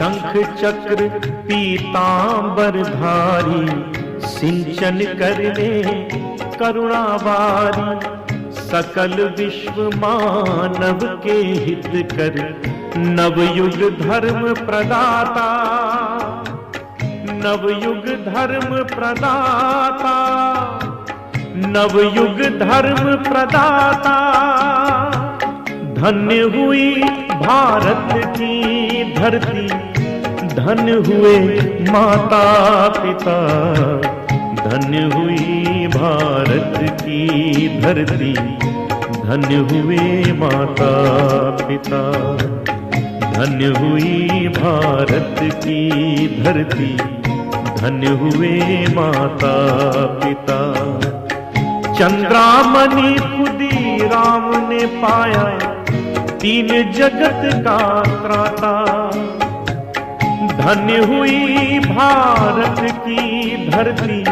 शंख चक्र पीतांबरधारी, सिंचन करने करुणावारी, सकल विश्व मानव के हित कर, नवयुग धर्म प्रदाता, नवयुग धर्म प्रदाता, नवयुग धर्म प्रदाता। धन्य हुई भारत की धरती, धन्य हुए माता पिता, धन्य हुई भारत की धरती, धन्य हुए माता पिता, धन्य हुई भारत की धरती, धन्य हुए माता पिता। चंद्रामणि खुदीराम ने पाया, तीन जगत का त्राता, धन्य हुई भारत की धरती,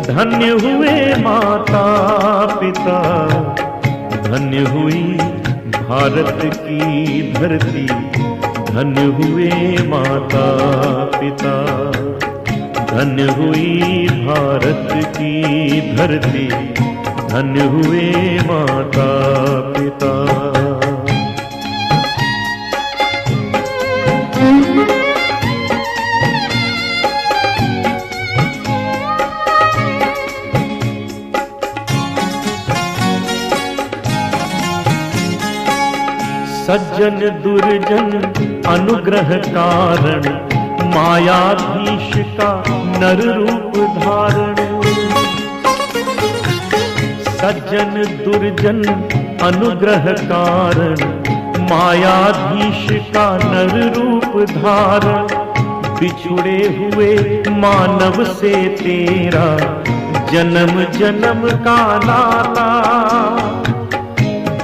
धन्य हुए माता पिता, धन्य हुई भारत की धरती, धन्य हुए माता पिता, धन्य हुई भारत की धरती, धन्य हुए माता पिता। सज्जन दुर्जन अनुग्रह कारण, मायाधीश का नर रूप धारण। सज्जन दुर्जन अनुग्रह कारण, मायाधीश का नर रूप धारण। बिछुड़े हुए मानव से तेरा, जन्म जन्म का नाता,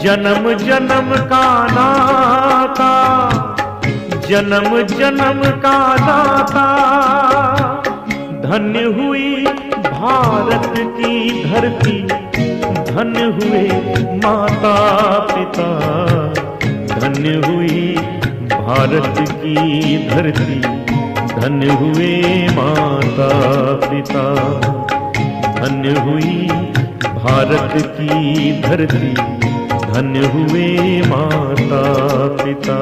जन्म जन्म का नाता, जन्म जन्म का नाता। धन्य हुई भारत की धरती, धन्य हुए माता पिता, धन्य हुई भारत की धरती, धन्य हुए माता पिता, धन्य हुई भारत की धरती, धन्य हुए माता पिता।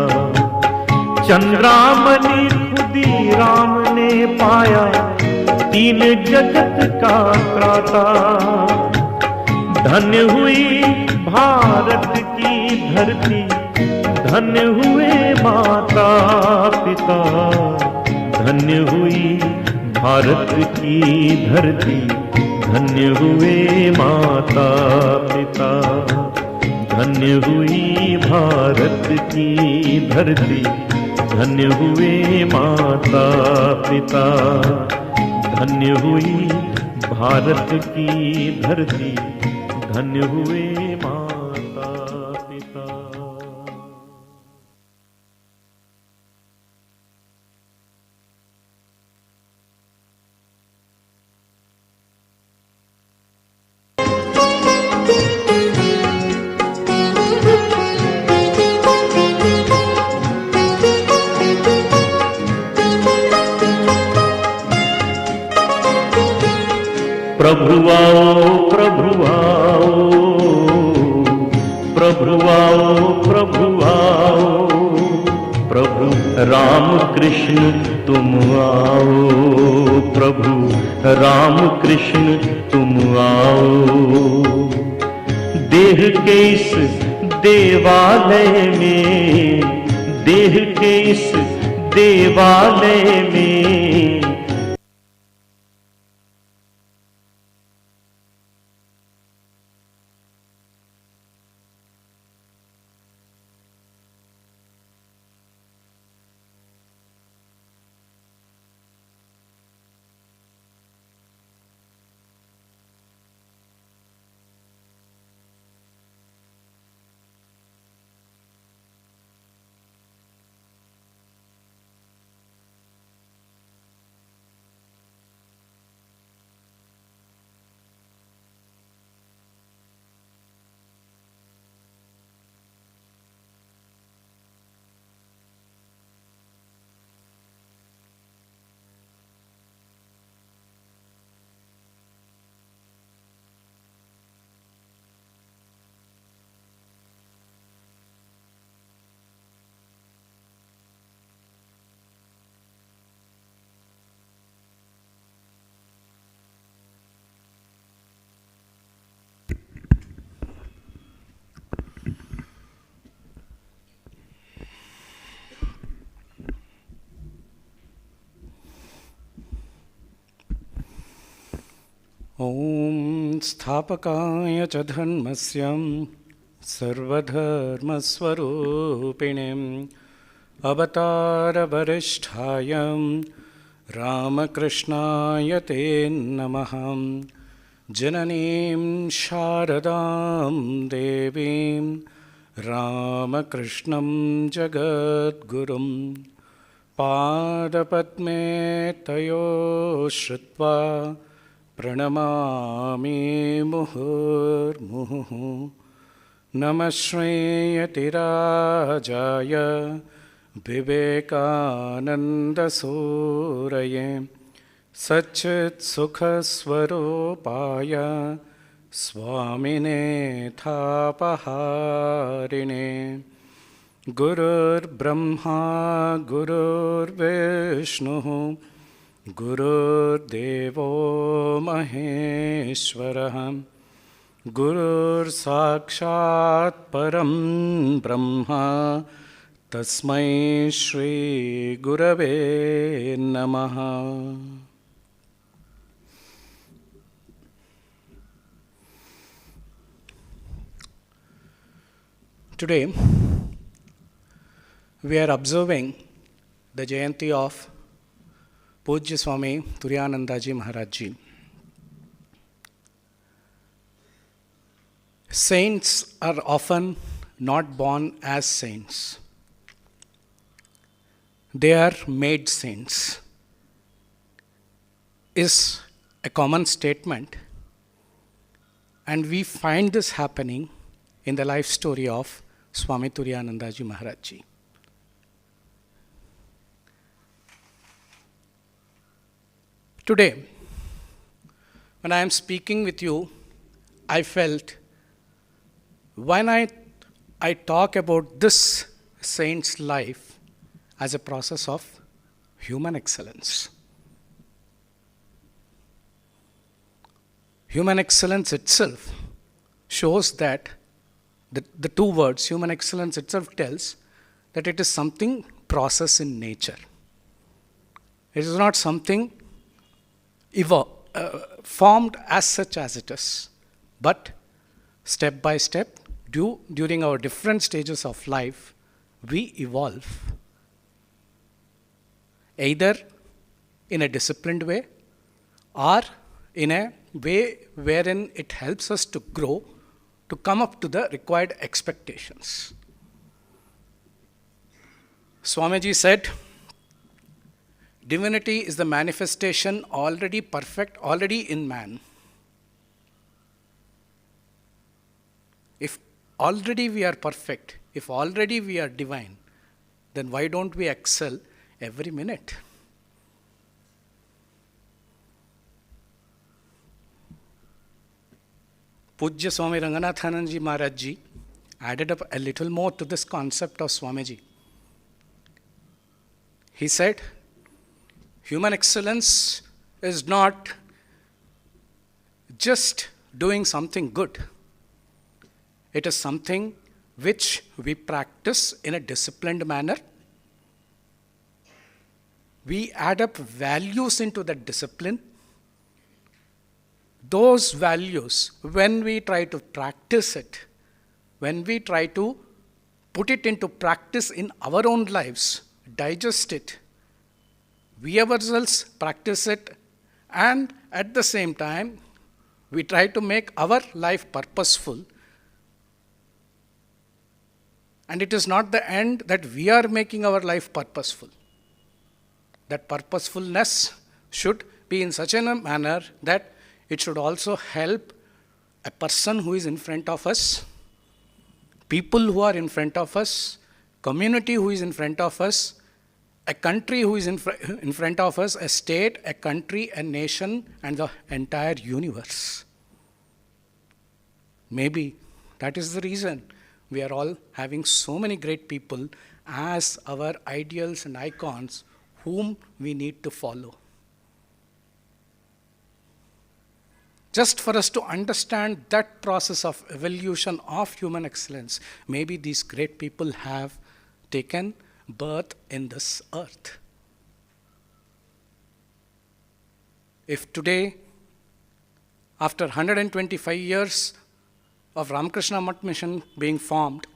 चंद्रामणि खुदीराम ने पाया, तीन जगत का त्राता, धन्य हुई भारत की धरती, धन्य हुए माता पिता, धन्य हुई भारत की धरती, धन्य हुए माता पिता, धन्य हुई भारत की धरती, धन्य हुए माता पिता, धन्य हुई भारत की धरती, धन्य हुए माता पिता। प्रभु आओ, प्रभु आओ, प्रभु आओ, प्रभु आओ, प्रभु राम कृष्ण तुम आओ, प्रभु राम कृष्ण तुम आओ। देह के इस देवालय में, देह के इस देवालय में, ॐ स्थापकाय च धर्मस्य सर्वधर्मस्वरूपिणिम् अवतारवरिष्ठाय रामकृष्णाय ते नमः। जननीं शारदां देवीं रामकृष्णं जगद्गुरुं पादपद्मे तयो श्रुत्वा प्रणमामि मुहुर्मुहुः। नमः श्रीयतिराजाय विवेकानन्दसूरये सच्चित्सुखस्वरूपाय स्वामिने थापहारिणे। गुरुर्ब्रह्मा गुरुर्विष्णुः गुरुर्देवो महेश्वरः गुरुर्साक्षात् परं ब्रह्म तस्मै श्रीगुरवे नमः। Today we are observing the Jayanti of Pujya Swami Turiyananada ji Maharaj ji. Saints are often not born as saints. They are made saints. Is a common statement, and we find this happening in the life story of Swami Turiyananada ji Maharaj ji. Today, when I am speaking with you, I felt when I talk about this saint's life as a process of human excellence. Human excellence itself shows that the two words, human excellence itself tells that it is something process in nature. It is not something formed as such as it is, but step by step, during our different stages of life, we evolve. Either in a disciplined way or in a way wherein it helps us to grow, to come up to the required expectations. Swamiji said, divinity is the manifestation already perfect, already in man. If already we are perfect, if already we are divine, then why don't we excel every minute? Pujya Swami Ranganathanand ji Maharaj ji added up a little more to this concept of Swamiji. He said, human excellence is not just doing something good. It is something which we practice in a disciplined manner. We add up values into that discipline. Those values, when we try to practice it, when we try to put it into practice in our own lives, digest it, we ourselves practice it, and at the same time, we try to make our life purposeful. And it is not the end that we are making our life purposeful. That purposefulness should be in such a manner that it should also help a person who is in front of us, people who are in front of us, community who is in front of us, a country who is in front of us, a state, a country, a nation, and the entire universe. Maybe that is the reason we are all having so many great people as our ideals and icons whom we need to follow. Just for us to understand that process of evolution of human excellence, maybe these great people have taken birth in this earth. If today after 125 years of Ramakrishna Math Mission being formed,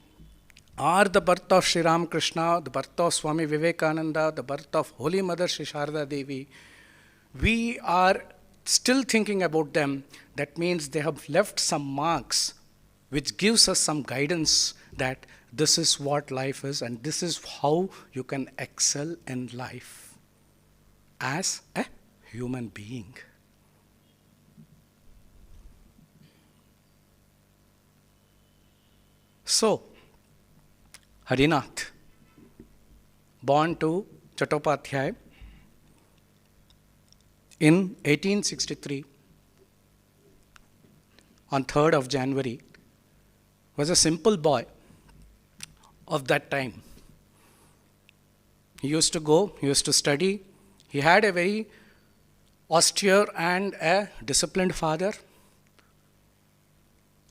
or the birth of Sri Ramakrishna, the birth of Swami Vivekananda, the birth of Holy Mother Sri Sharda Devi, we are still thinking about them. That means they have left some marks which gives us some guidance that this is what life is and this is how you can excel in life as a human being. So, Harinath, born to Chattopadhyay in 1863, on 3rd of January, was a simple boy of that time. He used to go, he used to study. He had a very austere and a disciplined father,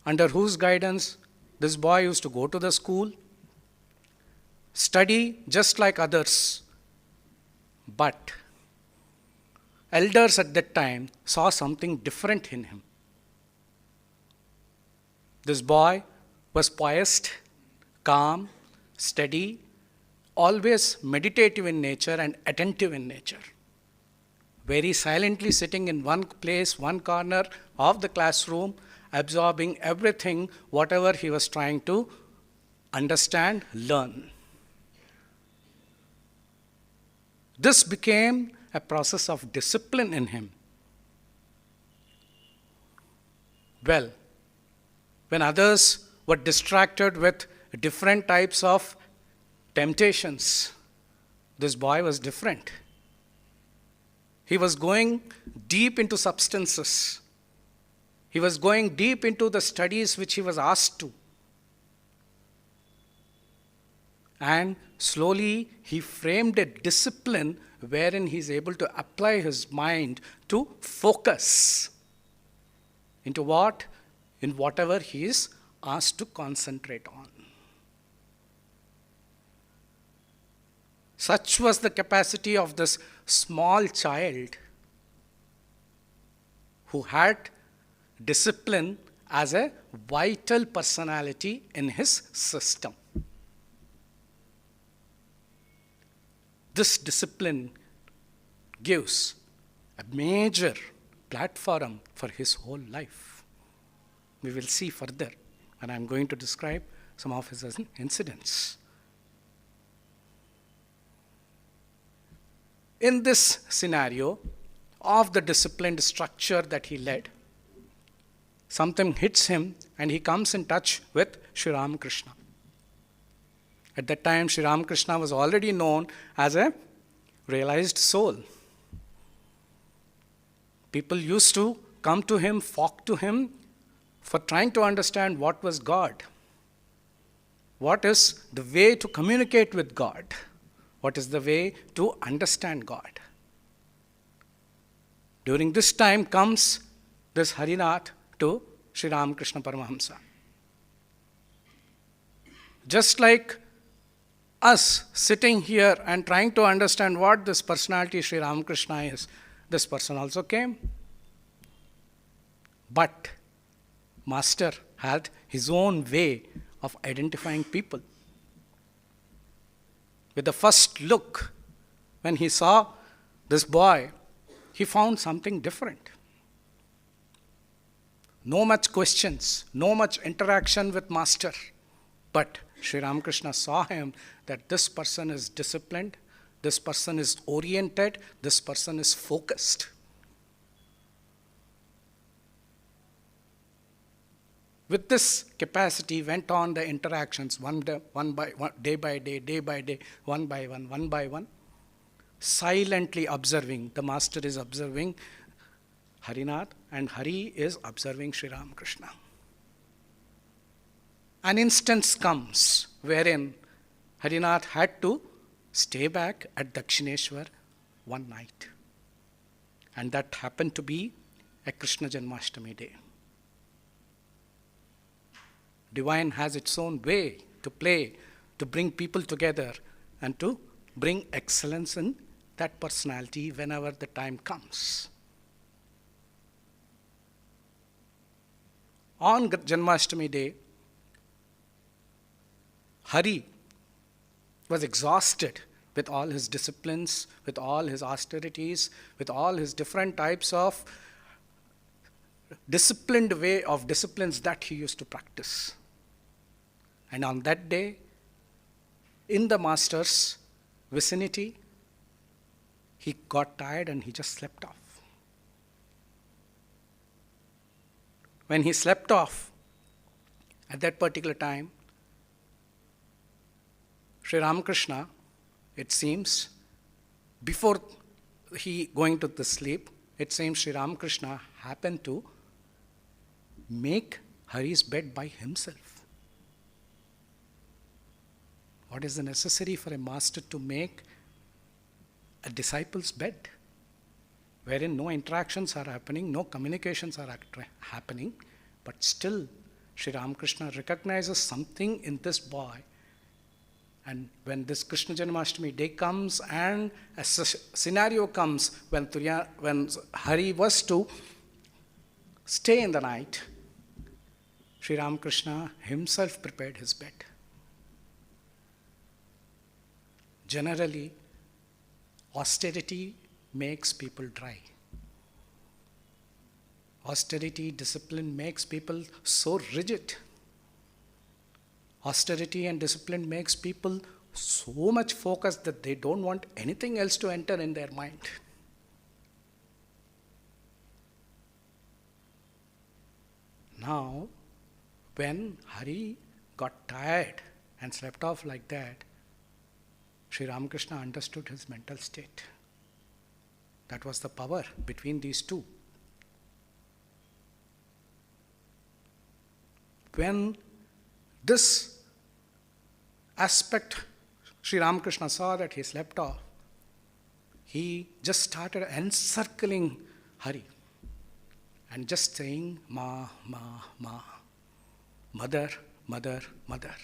under whose guidance this boy used to go to the school, study just like others. But elders at that time saw something different in him. This boy was poised, calm, steady, always meditative in nature and attentive in nature. Very silently sitting in one place, one corner of the classroom, absorbing everything, whatever he was trying to understand, learn. This became a process of discipline in him. Well, when others were distracted with different types of temptations, this boy was different. He was going deep into substances. He was going deep into the studies which he was asked to. And slowly he framed a discipline wherein he is able to apply his mind to focus into what? In whatever he is asked to concentrate on. Such was the capacity of this small child who had discipline as a vital personality in his system. This discipline gives a major platform for his whole life. We will see further, and I'm going to describe some of his incidents. In this scenario of the disciplined structure that he led, something hits him and he comes in touch with Sri Ramakrishna. At that time, Sri Ramakrishna was already known as a realized soul. People used to come to him, flock to him for trying to understand what was God. What is the way to communicate with God? What is the way to understand God? During this time comes this Harinath to Sri Ramakrishna Paramahamsa. Just like us sitting here and trying to understand what this personality Sri Ramakrishna is, this person also came. But Master had his own way of identifying people. With the first look, when he saw this boy, he found something different. No much questions, no much interaction with Master. But Sri Ramakrishna saw him that this person is disciplined, this person is oriented, this person is focused. With this capacity went on the interactions one by one, day by day, one by one, silently observing. The Master is observing Harinath and Hari is observing Sri Ramakrishna. An instance comes wherein Harinath had to stay back at Dakshineshwar one night. And that happened to be a Krishna Janmashtami day. Divine has its own way to play, to bring people together and to bring excellence in that personality whenever the time comes. On Janmashtami day, Hari was exhausted with all his disciplines, with all his austerities, with all his different types of disciplines that he used to practice. And on that day, in the master's vicinity, he got tired and he just slept off. When he slept off, at that particular time, Sri Ramakrishna, it seems, before he going to the sleep, it seems Sri Ramakrishna happened to make Hari's bed by himself. What is the necessary for a master to make a disciple's bed, wherein no interactions are happening, no communications are happening, but still Sri Ramakrishna recognizes something in this boy. And when this Krishna Janmashtami day comes and a scenario comes when Hari was to stay in the night, Sri Ramakrishna himself prepared his bed. Generally, austerity makes people dry. Austerity, discipline makes people so rigid. Austerity and discipline makes people so much focused that they don't want anything else to enter in their mind. Now, when Hari got tired and slept off like that, Sri Ramakrishna understood his mental state. That was the power between these two. When this aspect, Sri Ramakrishna saw that he slept off, he just started encircling Hari and just saying, Ma, Ma, Ma, Mother, Mother, Mother.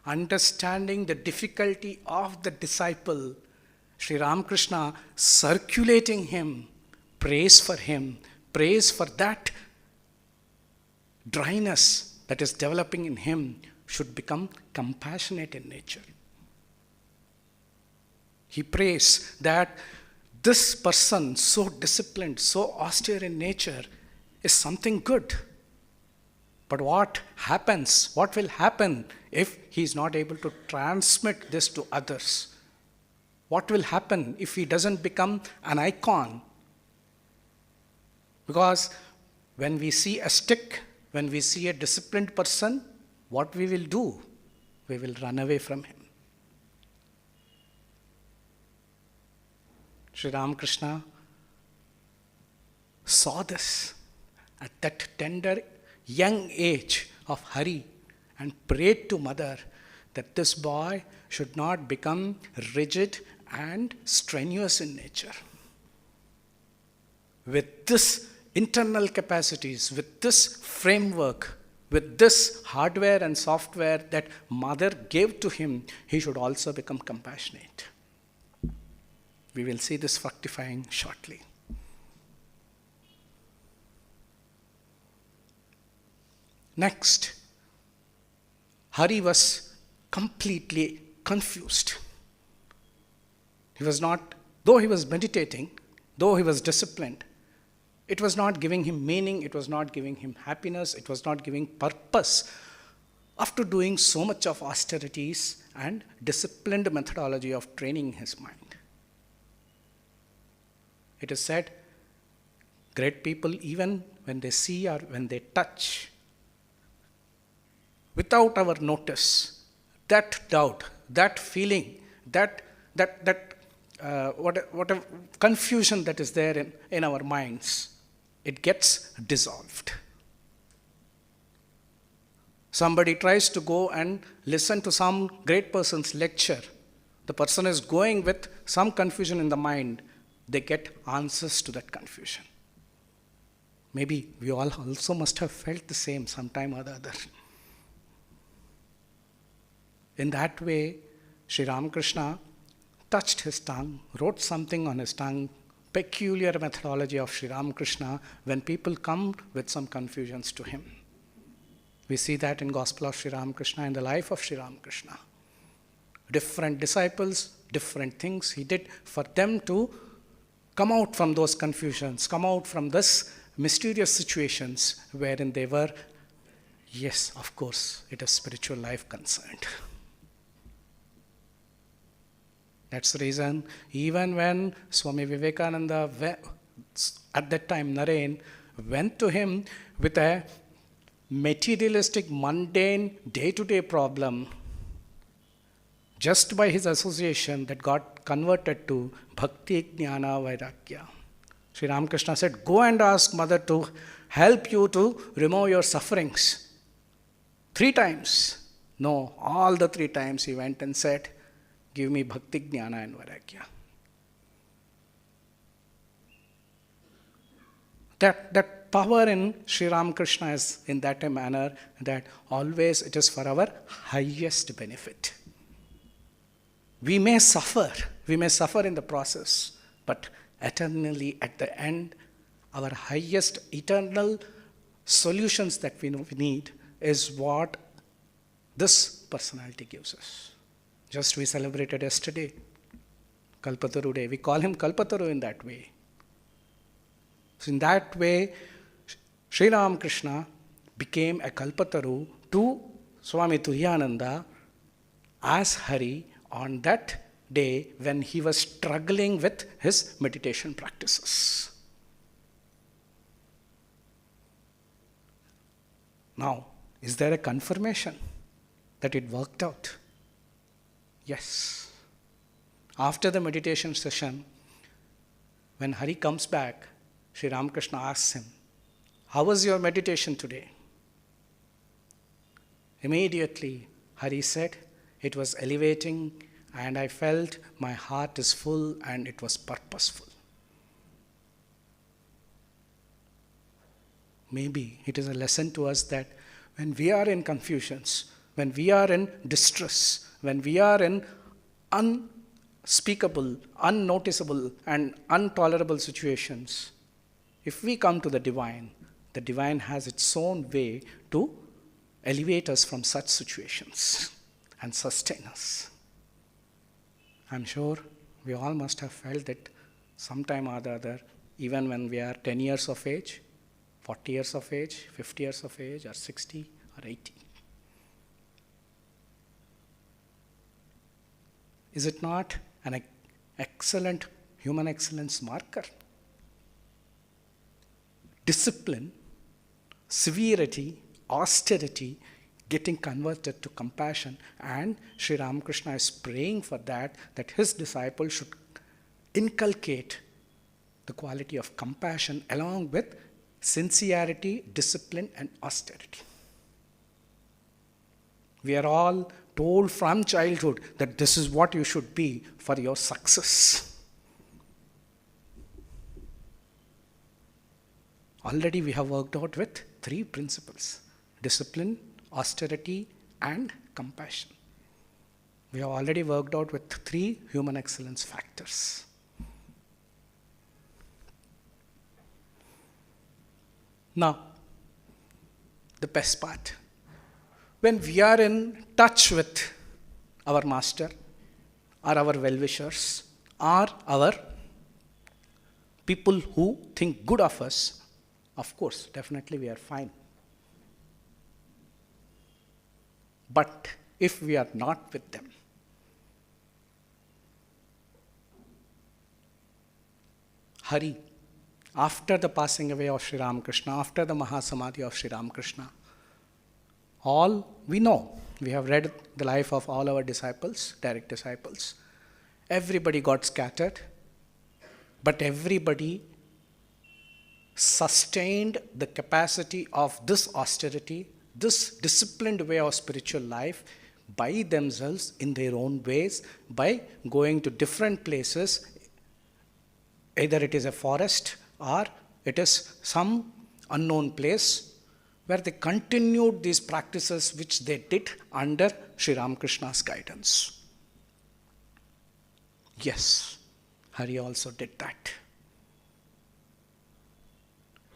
Understanding the difficulty of the disciple, Sri Ramakrishna circulating him, praise for that dryness that is developing in him should become compassionate in nature. He prays that this person, so disciplined, so austere in nature, is something good. But what will happen if he is not able to transmit this to others? What will happen if he doesn't become an icon? Because when we see a stick, when we see a disciplined person, what we will do? We will run away from him. Sri Ramakrishna saw this at that tender young age of Hari and prayed to Mother that this boy should not become rigid and strenuous in nature. With this internal capacities, with this framework, with this hardware and software that Mother gave to him, he should also become compassionate. We will see this fructifying shortly. Next, Hari was completely confused. He was not, though he was meditating, though he was disciplined, it was not giving him meaning, it was not giving him happiness, it was not giving purpose. After doing so much of austerities and disciplined methodology of training his mind. It is said, great people, even when they see or when they touch, without our notice, that doubt, that feeling, whatever confusion that is there in our minds, it gets dissolved. Somebody tries to go and listen to some great person's lecture. The person is going with some confusion in the mind. They get answers to that confusion. Maybe we all also must have felt the same sometime or the other. In that way, Sri Ramakrishna touched his tongue, wrote something on his tongue, peculiar methodology of Sri Ramakrishna when people come with some confusions to him. We see that in Gospel of Sri Ramakrishna, in the life of Sri Ramakrishna. Different disciples, different things he did for them to come out from those confusions, come out from this mysterious situations wherein they were, yes, of course, it is spiritual life concerned. That's the reason, even when Swami Vivekananda, at that time Naren, went to him with a materialistic, mundane, day-to-day problem, just by his association that got converted to Bhakti, Jnana, Vairagya. Sri Ramakrishna said, go and ask mother to help you to remove your sufferings. 3 times. No, all the 3 times he went and said, give me Bhakti, Jnana and Vairagya. That power in Sri Ramakrishna is in that a manner that always it is for our highest benefit. We may suffer in the process, but eternally at the end, our highest eternal solutions that we need is what this personality gives us. Just we celebrated yesterday, Kalpataru Day. We call him Kalpataru in that way. So in that way, Sri Ramakrishna became a Kalpataru to Swami Turiyananda as Hari on that day when he was struggling with his meditation practices. Now, is there a confirmation that it worked out? Yes. After the meditation session, when Hari comes back, Sri Ramakrishna asks him, how was your meditation today? Immediately, Hari said, it was elevating and I felt my heart is full and it was purposeful. Maybe it is a lesson to us that when we are in confusions, when we are in distress, when we are in unspeakable, unnoticeable and intolerable situations, if we come to the divine has its own way to elevate us from such situations and sustain us. I'm sure we all must have felt it sometime or the other, even when we are 10 years of age, 40 years of age, 50 years of age, or 60 or 80. Is it not an excellent human excellence marker? Discipline, severity, austerity, getting converted to compassion, and Sri Ramakrishna is praying for that his disciples should inculcate the quality of compassion along with sincerity, discipline and austerity. We are all told from childhood that this is what you should be for your success. Already we have worked out with 3 principles: discipline, austerity and compassion. We have already worked out with 3 human excellence factors. Now, the best part. When we are in touch with our master or our well-wishers or our people who think good of us, of course, definitely we are fine. But if we are not with them, Hari, after the passing away of Sri Ramakrishna, after the Mahasamadhi of Sri Ramakrishna, all we know, we have read the life of all our disciples, direct disciples. Everybody got scattered, but everybody sustained the capacity of this austerity, this disciplined way of spiritual life by themselves in their own ways, by going to different places. Either it is a forest or it is some unknown place where they continued these practices which they did under Sri Ramakrishna's guidance. Yes, Hari also did that.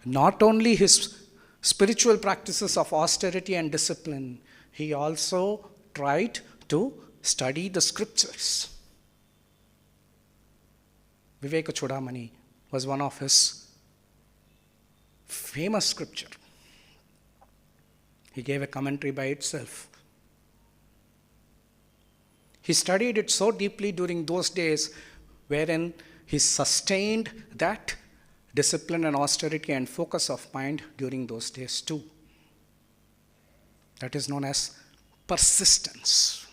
not only his spiritual practices of austerity and discipline, he also tried to study the scriptures. Viveka Chudamani was one of his famous scripture. He gave a commentary by itself. He studied it so deeply during those days wherein he sustained that discipline and austerity and focus of mind during those days too. That is known as persistence.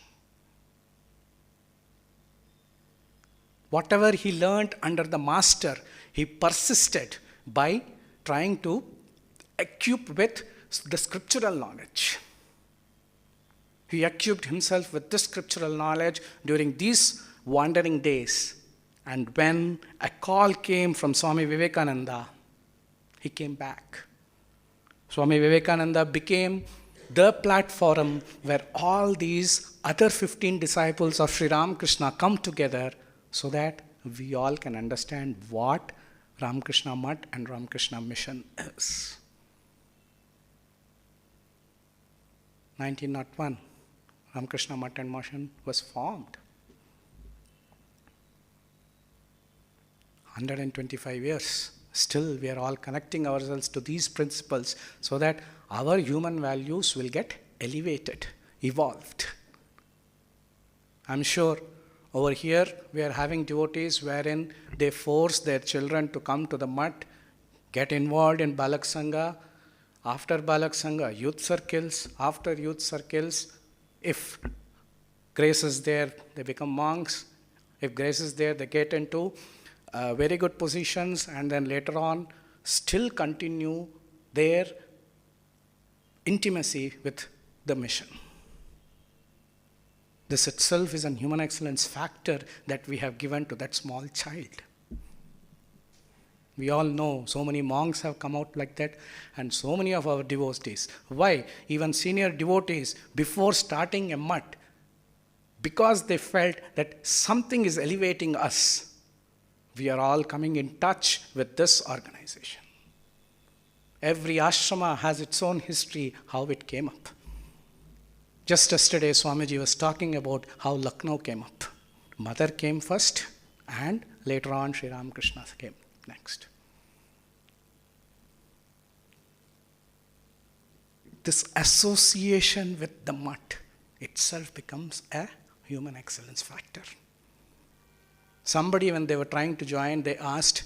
Whatever he learned under the master, he persisted by trying to equip with the scriptural knowledge. He equipped himself with this scriptural knowledge during these wandering days. And when a call came from Swami Vivekananda, he came back. Swami Vivekananda became the platform where all these other 15 disciples of Sri Ramakrishna come together so that we all can understand what Ramakrishna Mutt and Ramakrishna Mission is. 1901, Ramakrishna Mutt and Mission was formed. 125 years, still we are all connecting ourselves to these principles so that our human values will get elevated, evolved. I'm sure over here we are having devotees wherein they force their children to come to the mutt, get involved in Balak Sangha. After Balak Sangha, youth circles. After youth circles, if grace is there, they become monks. If grace is there, they get into very good positions, and then later on still continue their intimacy with the mission. This itself is a human excellence factor that we have given to that small child. We all know so many monks have come out like that, and so many of our devotees. Why? Even senior devotees, before starting a mutt, because they felt that something is elevating us, we are all coming in touch with this organization. Every ashrama has its own history, how it came up. Just yesterday, Swamiji was talking about how Lucknow came up. Mother came first, and later on, Sri Ramakrishna came next. This association with the mutt itself becomes a human excellence factor. Somebody, when they were trying to join, they asked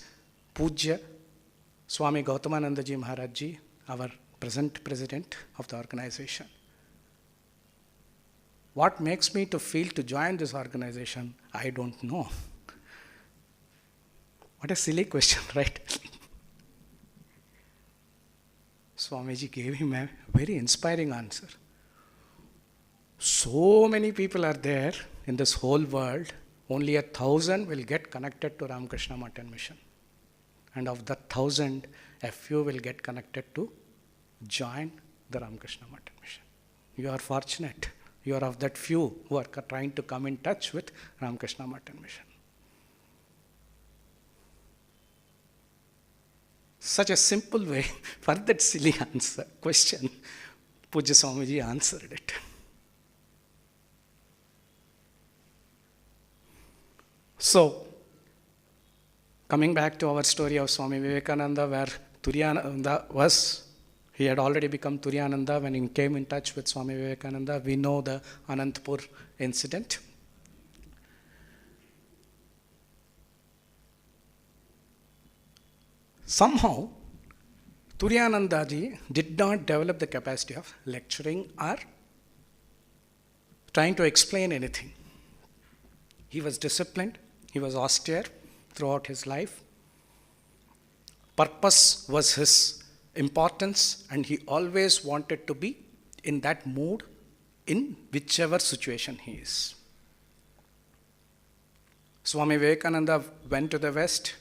Pujya Swami Gautamananda Ji Maharaj Ji, our present president of the organization, what makes me to feel to join this organization? I don't know. What a silly question, right? Swamiji gave him a very inspiring answer. So many people are there in this whole world, only 1,000 will get connected to Ramakrishna Mutt and Mission. And of the 1,000, a few will get connected to join the Ramakrishna Mutt and Mission. You are fortunate. You are of that few who are trying to come in touch with Ramakrishna Mutt and Mission. Such a simple way for that silly question, Pujya Swamiji answered it. So, coming back to our story of Swami Vivekananda, where Turiyananda was, he had already become Turiyananda when he came in touch with Swami Vivekananda. We know the Anantapur incident. Somehow, Turiyananda ji did not develop the capacity of lecturing or trying to explain anything. He was disciplined, he was austere throughout his life. Purpose was his importance, and he always wanted to be in that mood in whichever situation he is. Swami Vivekananda went to the West,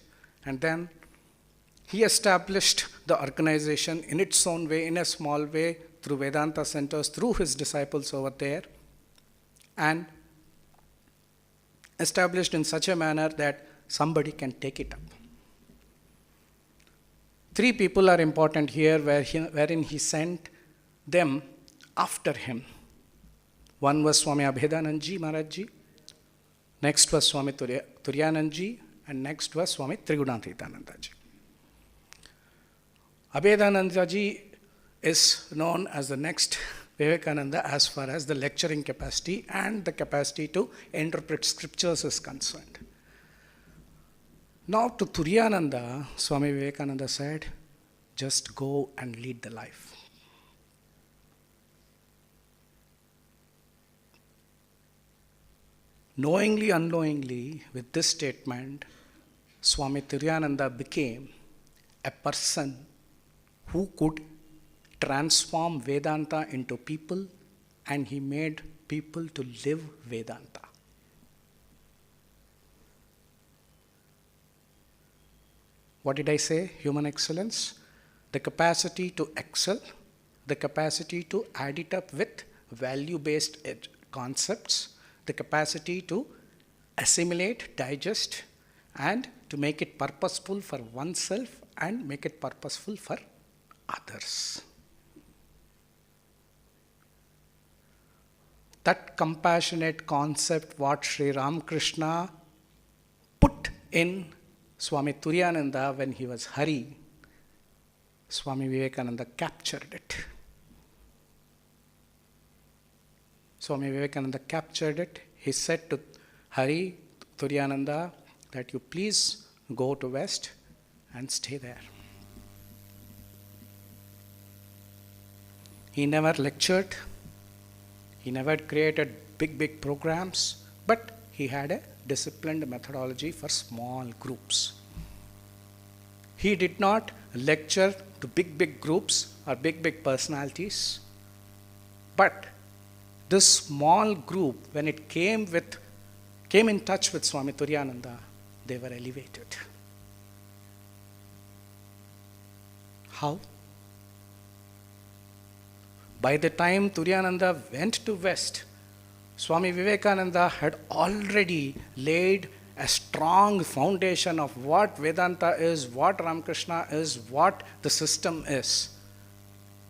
and then he established the organization in its own way, in a small way, through Vedanta centers, through his disciples over there, and established in such a manner that somebody can take it up. Three people are important here wherein he sent them after him. One was Swami Abhedanandji Maharajji, next was Swami Turiyanandaji, and next was Swami Trigunathitanandaji. Abhedanandaji is known as the next Vivekananda as far as the lecturing capacity and the capacity to interpret scriptures is concerned. Now to Turiyananda, Swami Vivekananda said, just go and lead the life. Knowingly, unknowingly, with this statement, Swami Turiyananda became a person who could transform Vedanta into people, and he made people to live Vedanta. What did I say? Human excellence, the capacity to excel, the capacity to add it up with value-based concepts, the capacity to assimilate, digest, and to make it purposeful for oneself and make it purposeful for others. That compassionate concept, what Sri Ramakrishna put in Swami Turiyananda when he was Hari, Swami Vivekananda captured it. Swami Vivekananda captured it. He said to Hari, Turiyananda, that you please go to West and stay there. He never lectured. He never created big programs, but he had a disciplined methodology for small groups. He did not lecture to big groups or big personalities, but this small group, when it came in touch with Swami Turiyananda, they were elevated. How? By the time Turiyananda went to West, Swami Vivekananda had already laid a strong foundation of what Vedanta is, what Ramakrishna is, what the system is.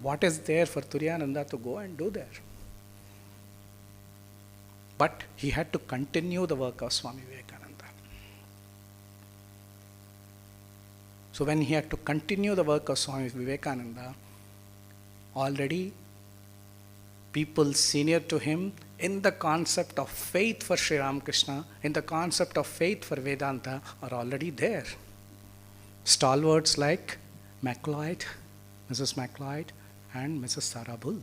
What is there for Turiyananda to go and do there? But he had to continue the work of Swami Vivekananda. So when he had to continue the work of Swami Vivekananda, already people senior to him in the concept of faith for Sri Ramakrishna, in the concept of faith for Vedanta are already there. Stalwarts like MacLeod, Mrs. MacLeod and Mrs. Sarah Bull.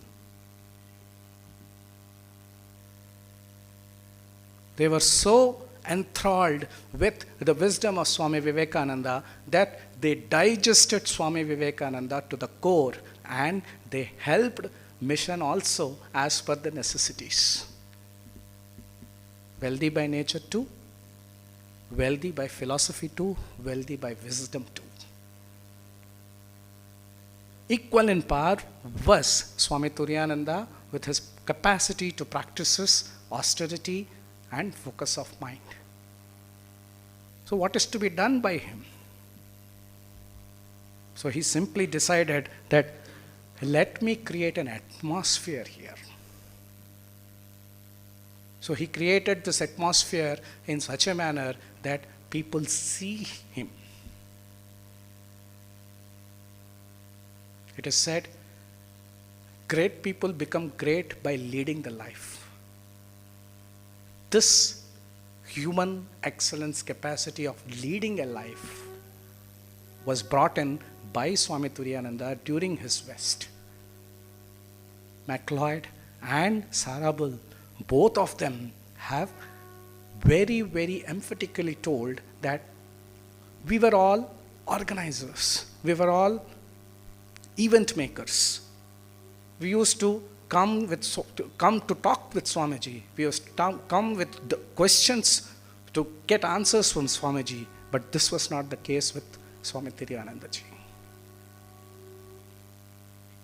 They were so enthralled with the wisdom of Swami Vivekananda that they digested Swami Vivekananda to the core, and they helped mission also as per the necessities. Wealthy by nature too, wealthy by philosophy too, wealthy by wisdom too. Equal in power was Swami Turiyananda with his capacity to practice austerity and focus of mind. So what is to be done by him? So he simply decided that let me create an atmosphere here. So he created this atmosphere in such a manner that people see him. It is said, great people become great by leading the life. This human excellence capacity of leading a life was brought in by Swami Turiyananda during his West. MacLeod and Sarah Bull, both of them have very emphatically told that we were all organizers, we were all event makers. We used to come to talk with Swamiji. We used to come with the questions to get answers from Swamiji. But this was not the case with Swami Turiyanandaji.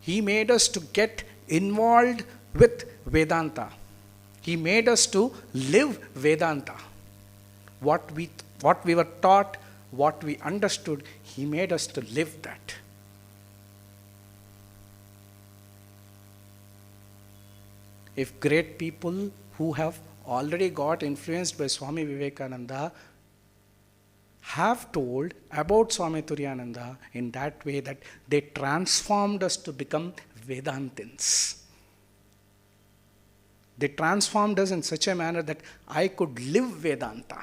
He made us to get involved with Vedanta. He made us to live Vedanta. What we were taught, what we understood, he made us to live that. If great people who have already got influenced by Swami Vivekananda have told about Swami Turiyananda in that way that they transformed us to become Vedantins. They transformed us in such a manner that I could live Vedanta.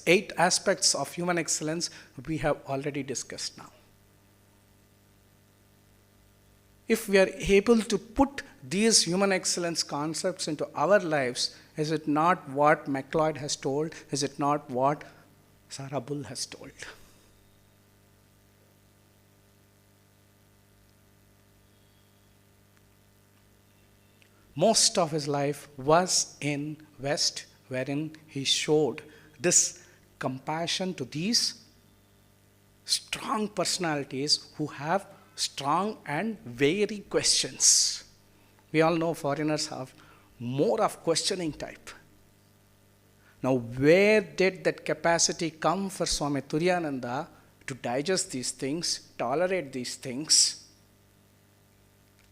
Eight aspects of human excellence we have already discussed now. If we are able to put these human excellence concepts into our lives, is it not what MacLeod has told? Is it not what Sarah Bull has told? Most of his life was in West, wherein he showed this compassion to these strong personalities who have strong and varied questions. We all know foreigners have more of questioning type. Now, where did that capacity come for Swami Turiyananda to digest these things, tolerate these things,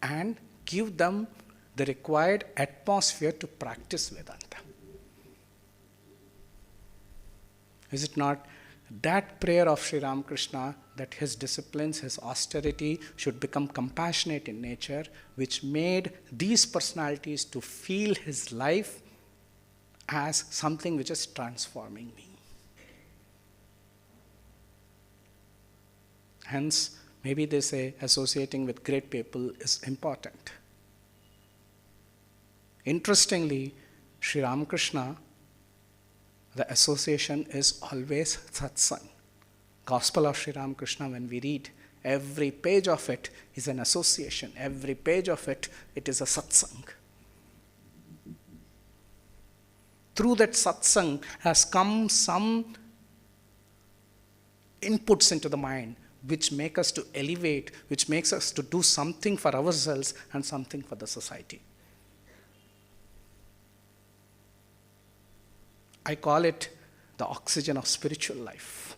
and give them the required atmosphere to practice Vedanta? Is it not that prayer of Sri Ramakrishna that his disciplines, his austerity should become compassionate in nature, which made these personalities to feel his life as something which is transforming me? Hence, maybe they say associating with great people is important. Interestingly, Sri Ramakrishna, the association is always satsang. Gospel of Sri Ramakrishna, when we read, every page of it is an association. Every page of it, it is a satsang. Through that satsang has come some inputs into the mind which make us to elevate, which makes us to do something for ourselves and something for the society. I call it the oxygen of spiritual life.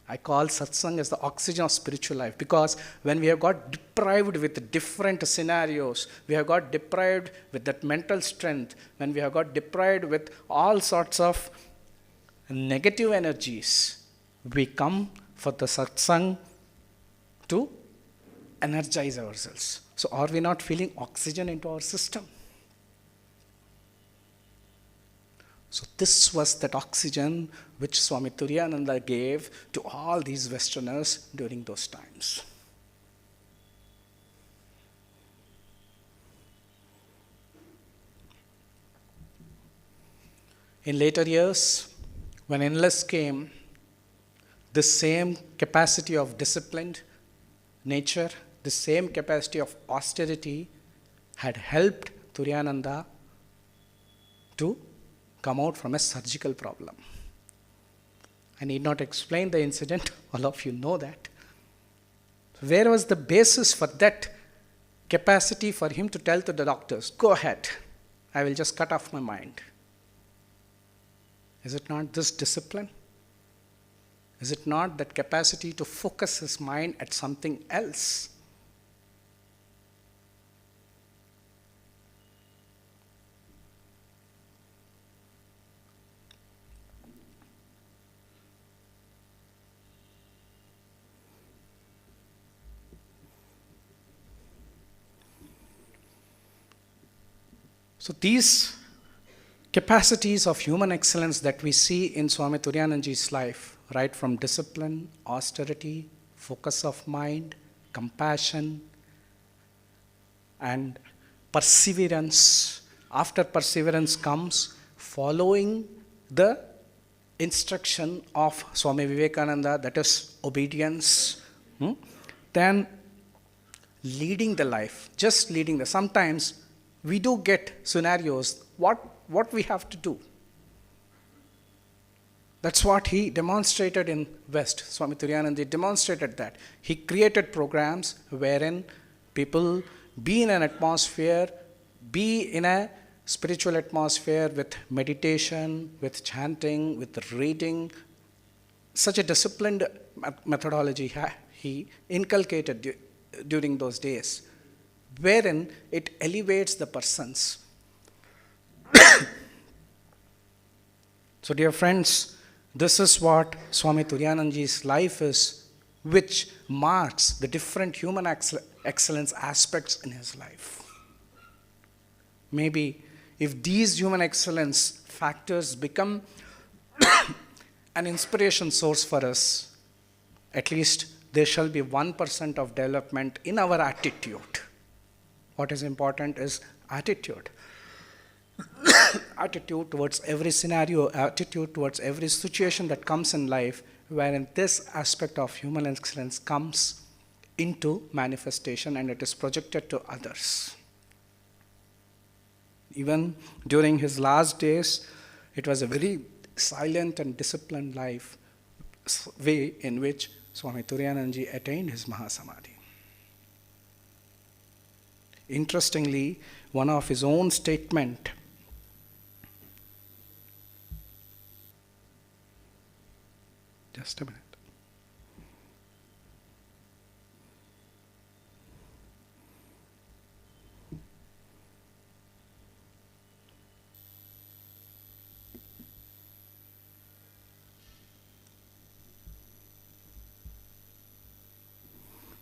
I call satsang as the oxygen of spiritual life, because when we have got deprived with different scenarios, we have got deprived with that mental strength, when we have got deprived with all sorts of negative energies, we come for the satsang to energize ourselves. So are we not feeling oxygen into our system? So this was that oxygen which Swami Turiyananda gave to all these Westerners during those times. In later years, when illness came, this same capacity of disciplined nature, the same capacity of austerity had helped Turiyananda to come out from a surgical problem. I need not explain the incident, all of you know that. Where was the basis for that capacity for him to tell to the doctors, go ahead, I will just cut off my mind? Is it not this discipline? Is it not that capacity to focus his mind at something else? So these capacities of human excellence that we see in Swami Turiyanandaji's life, right from discipline, austerity, focus of mind, compassion, and perseverance. After perseverance comes following the instruction of Swami Vivekananda, that is obedience. Then leading the life, just leading the. Sometimes we do get scenarios, what we have to do. That's what he demonstrated in West. Swami Turiyananda demonstrated that. He created programs wherein people be in an atmosphere, be in a spiritual atmosphere with meditation, with chanting, with reading, such a disciplined methodology he inculcated during those days, wherein it elevates the persons. So, dear friends, this is what Swami Turiyanandaji's life is, which marks the different human excellence aspects in his life. Maybe if these human excellence factors become an inspiration source for us, at least there shall be 1% of development in our attitude. What is important is attitude. Attitude towards every scenario, attitude towards every situation that comes in life, wherein this aspect of human excellence comes into manifestation and it is projected to others. Even during his last days, it was a very silent and disciplined life, way in which Swami Turiyanandaji attained his Mahasamadhi. Interestingly, one of his own statement, just a minute.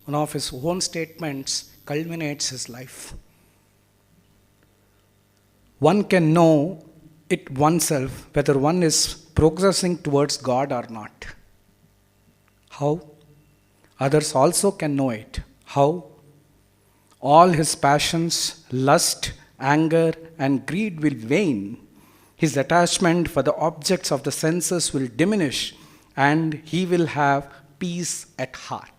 One of his own statements culminates his life. One can know it oneself whether one is progressing towards God or not. How? Others also can know it. How? All his passions, lust, anger, and greed will wane. His attachment for the objects of the senses will diminish, and he will have peace at heart.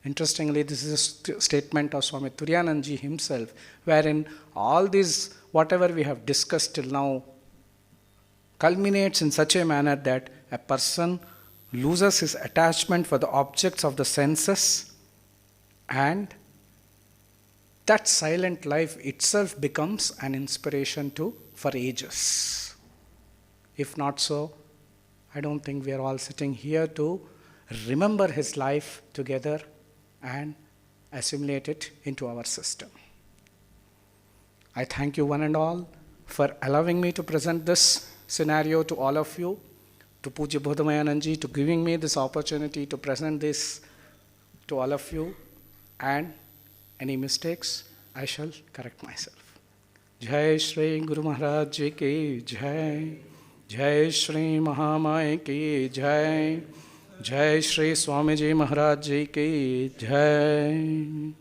Interestingly, this is a statement of Swami Turiyanandaji himself, wherein all these, whatever we have discussed till now, culminates in such a manner that a person loses his attachment for the objects of the senses, and that silent life itself becomes an inspiration for ages. If not so, I don't think we are all sitting here to remember his life together and assimilate it into our system. I thank you one and all for allowing me to present this scenario to all of you, to Pujya Bodhamayananji, to giving me this opportunity to present this to all of you, and any mistakes, I shall correct myself. Jai Shri Guru Maharaj Ji ki Jai, Jai Shri Mahamaya ki Jai, Jai Shri Swamiji Maharaj Ji ki Jai.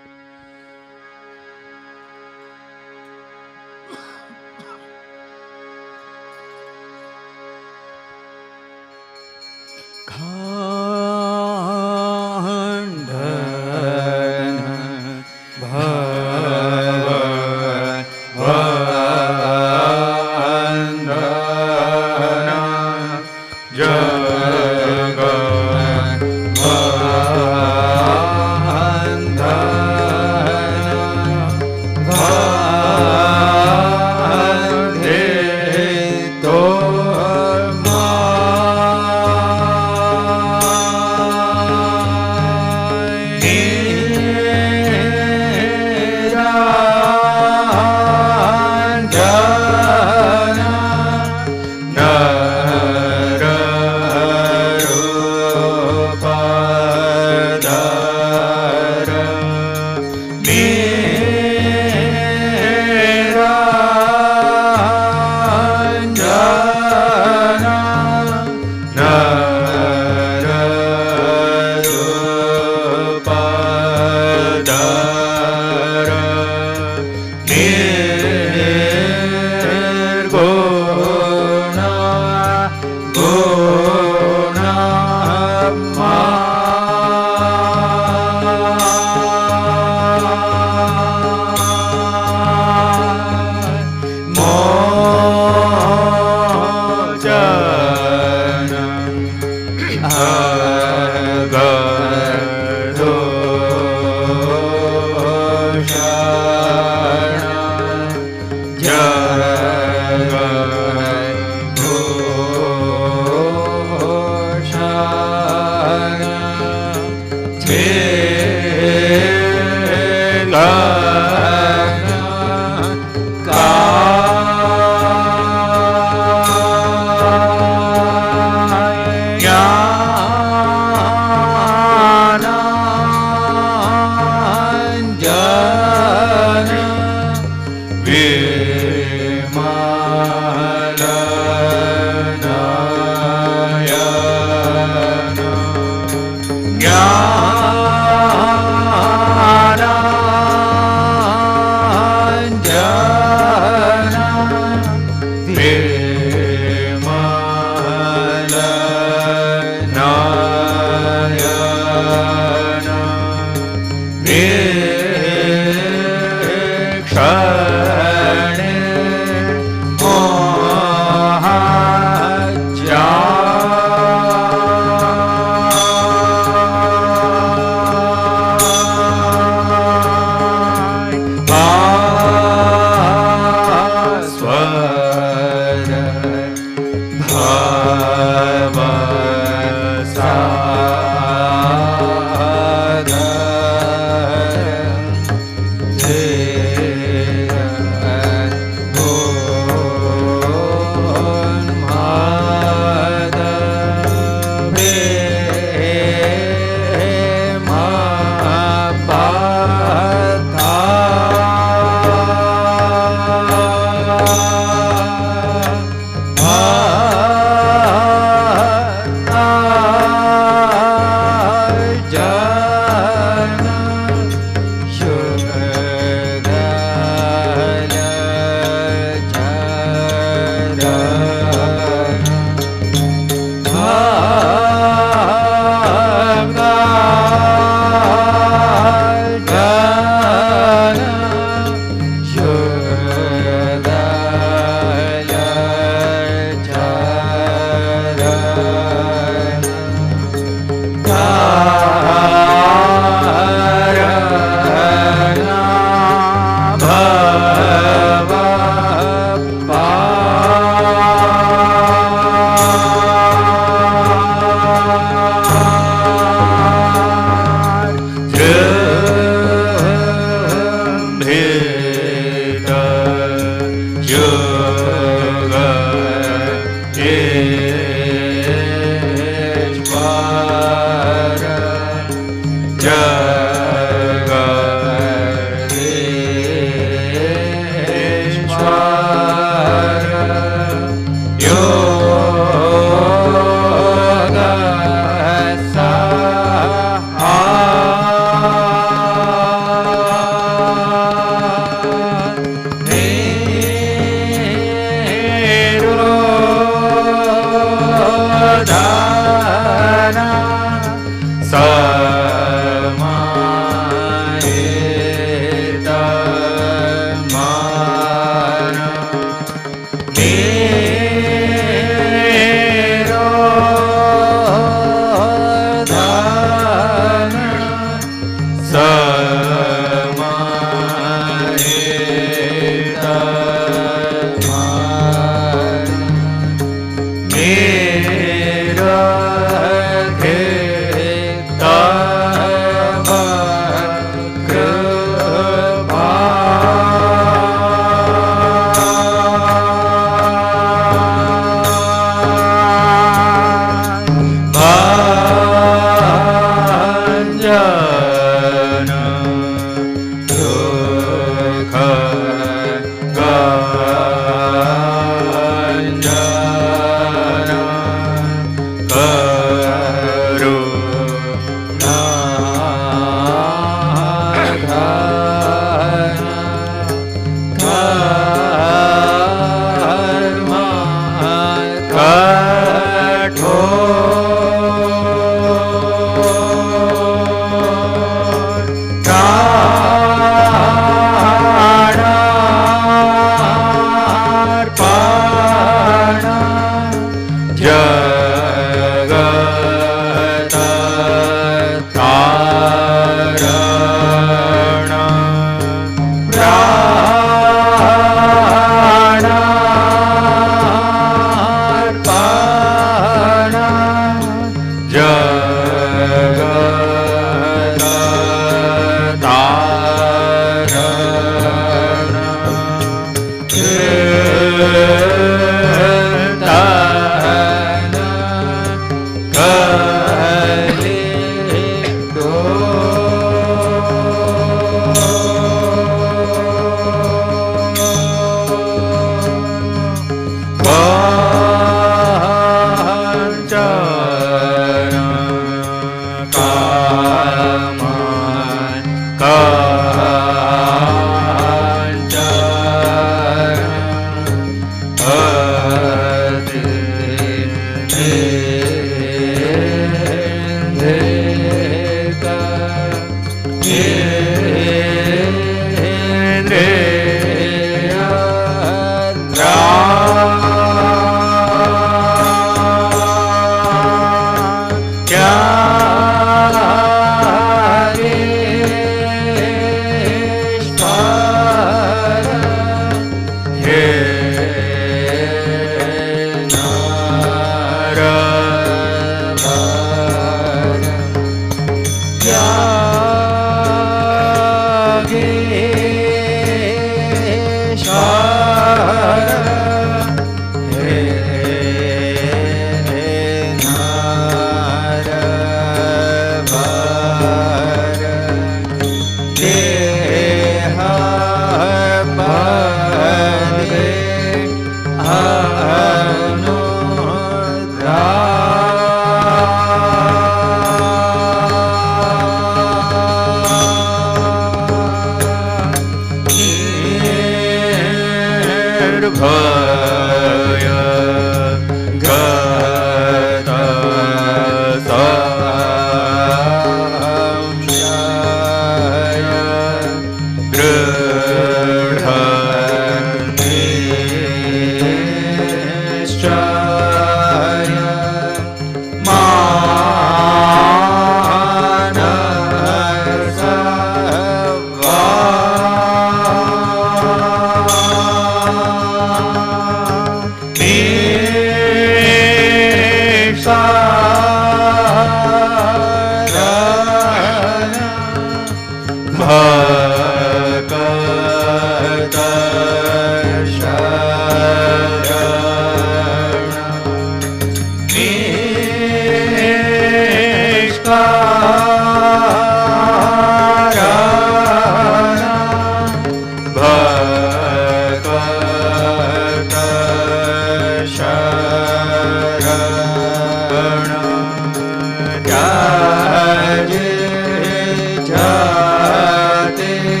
जाते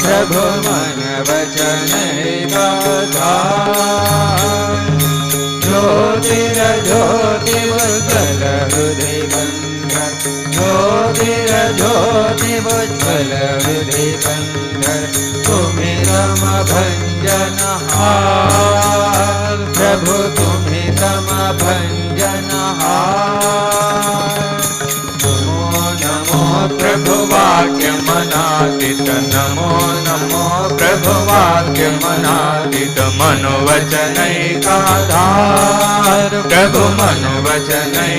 प्रभु मन वचन ज्योतिर ज्योतिर्ज्वल हृदय बंधर ज्योतिर ज्योतिर्ज्वल हृदय बंधर तुम्हें रम भंजन हार प्रभु तुम्हें रम भंजन हार प्रभु वाक्य मनादित नमो नमो प्रभु वाक्य मनादित मनोवचनैकाधार प्रभु मनोवचनैकाधार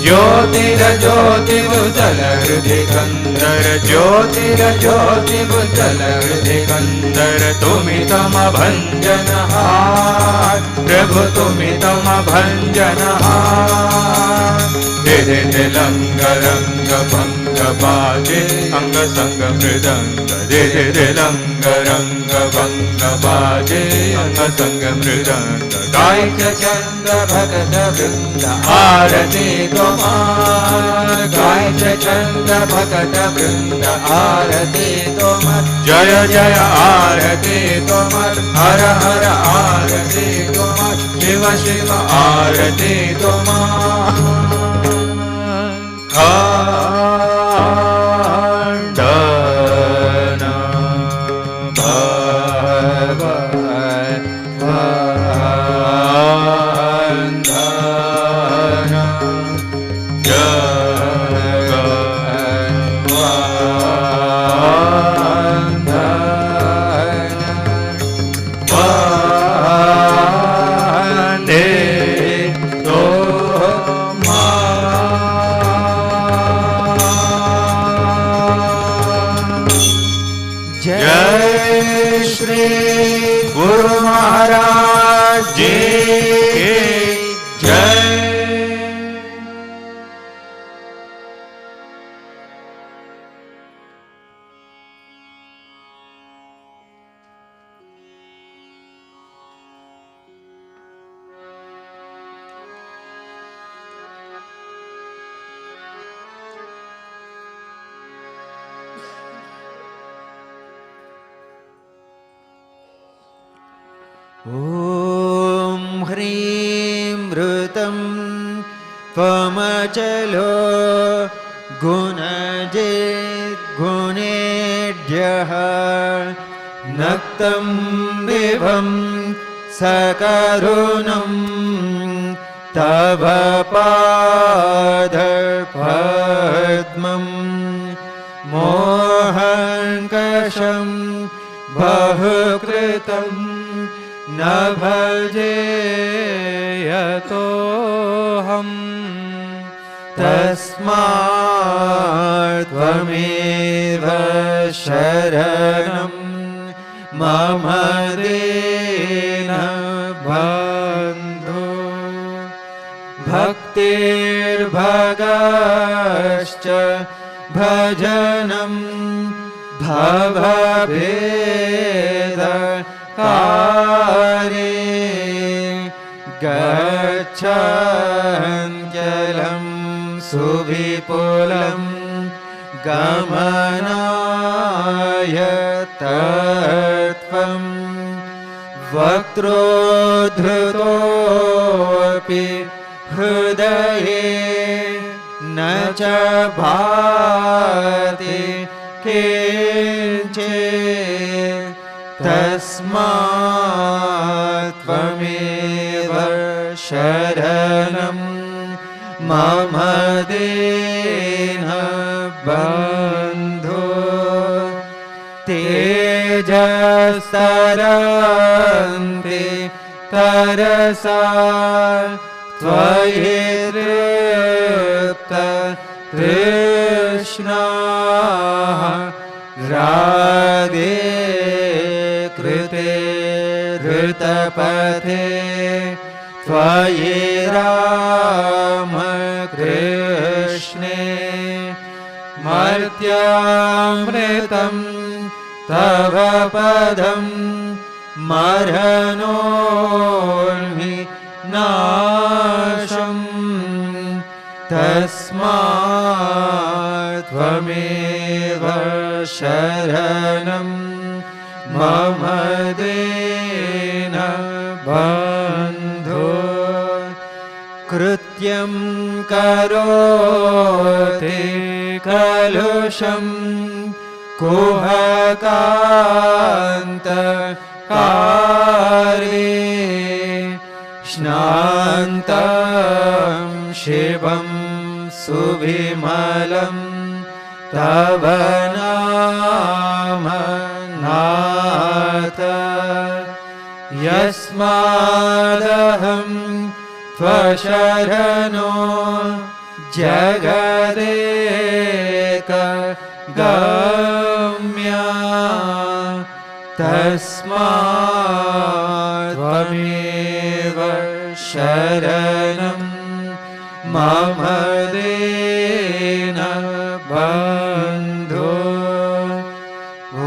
ज्योतिर ज्योतिर्ज्वल हृदय कंदर ज्योतिर ज्योतिर्ज्वल हृदय कंदर तुमि तम भंजन हार प्रभु तुमि तम भंजन हार धीरे लंग रंग भंग बाजे अंग संग मृदंग धीरे लंग रंग भंग बाजे अंग संग मृदंग गायक चंद भगत वृंद आरती तुम्हार गायक चंद भगत वृंद आरती तुम्हार जय जय आरती तुम्हार हर हर आरती तुम्हार शिव शिव आरती तुम्हार खंडन भवबंधन ॐ ह्रीं ऋतं त्वमचलो गुणेभ्यः नक्तं दिवं सकरुणं तव पादपद्मं मोहङ्कषं बहुकृतम् न भजेयतोऽहम् तस्मात् त्वमेव शरणं मम दीनबन्धो भक्तिर्भगश्च भजनं भवभेद कारे गच्छामि चञ्चलं सुविपुलं गमनाय तत्त्वं वक्रोद्धृतोऽपि हृदये न च भाति किञ्चित् तस्मात् त्वमेव शरणं मम दीनबन्धो तेजस्तरन्ति तरसा त्वयि तृष्णाः रागे कृते ऋतपथे त्वयि रामकृष्णे मर्त्यामृतं तव पदं मरणोऽन्मि नाशम् तस्मात् त्वमेव शरणं मम दीनबन्धो कृत्यं करोति कलुषं कुहकान्तकारे स्नान्तं शिवं सुविमलं तव नाम नाथ यस्मादहं त्वशरणो जगदेक गम्या तस्मात् त्वमेव शरणं मम दीनबन्धो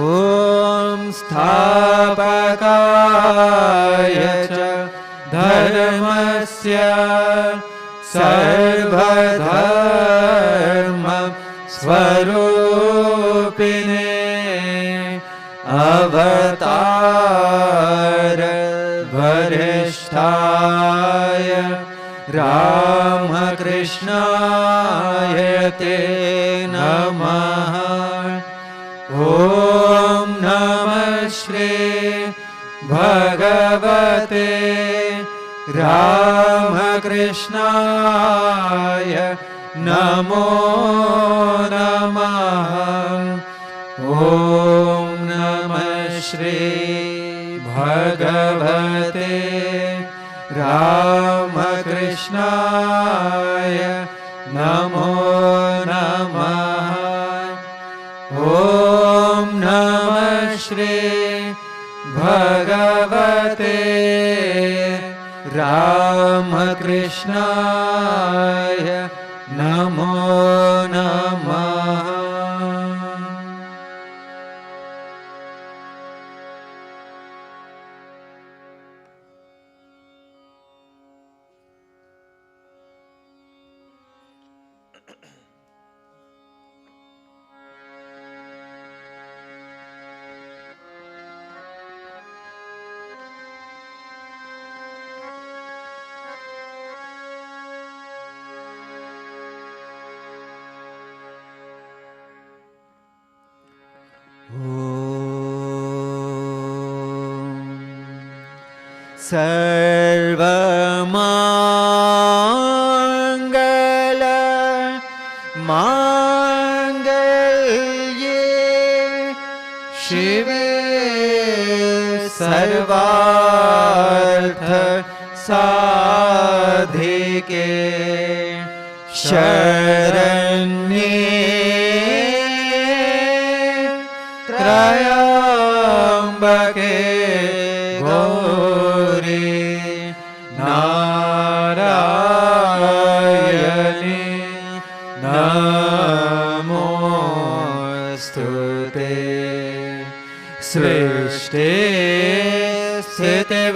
ॐ स्थापकाय च धर्मस्य सर्वधर्म स्वरूपिणे अवतार वरिष्ठाय रामकृष्णाय ते नमः ॐ नमः श्री भगवते रामकृष्णाय नमो नमः ॐ नमः श्री भगवते रामकृष्णाय नमो नमः ॐ नमः श्री भगवते रामकृष्णाय नमो नमः सर्वमङ्गल माङ्गल्ये शिवे सर्वार्थ साधिके शरण्ये त्र्यम्बके गौरी नारायणी नमोस्तुते सृष्टि स्थितिविनाशानाय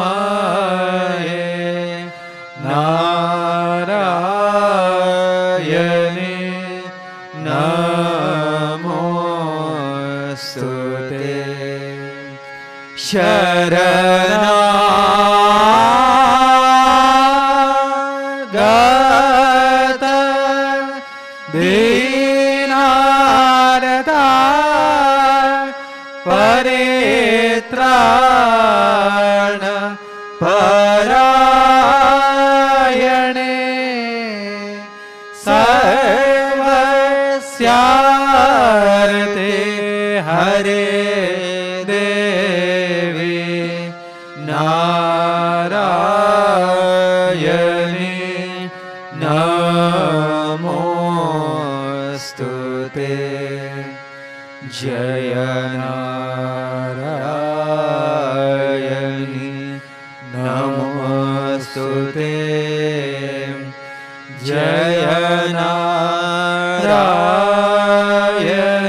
गुणामाये नारायणे नमोस्तुते शरणागत दीनार्ता परित्राण परायणे सर्वस्यार्थे हरे देवी नारायणे नमोस्तुते जय नारायणी नमोस्तुते जय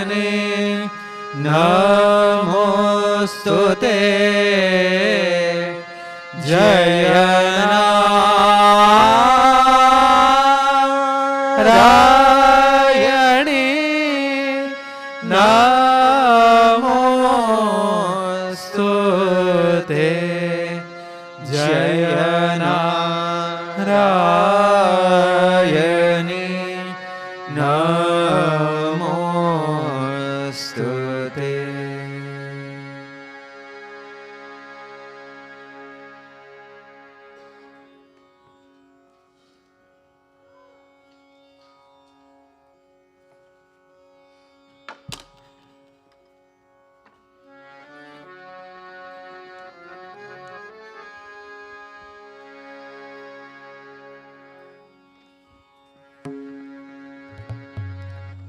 नारायणी नमोस्तुते जय नारायणी नमोस्तुते जय नारायणी नमोस्तुते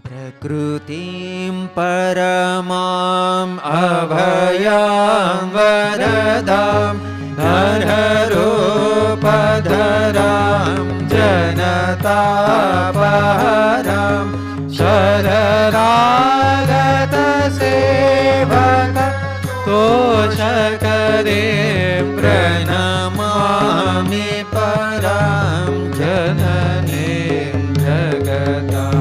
प्रकृतिं परमाम् अभयां वरदां नररूपधरां जनतापहरां शरणागतसेवक तोषकरीं प्रणमामि परां जननीं जगतां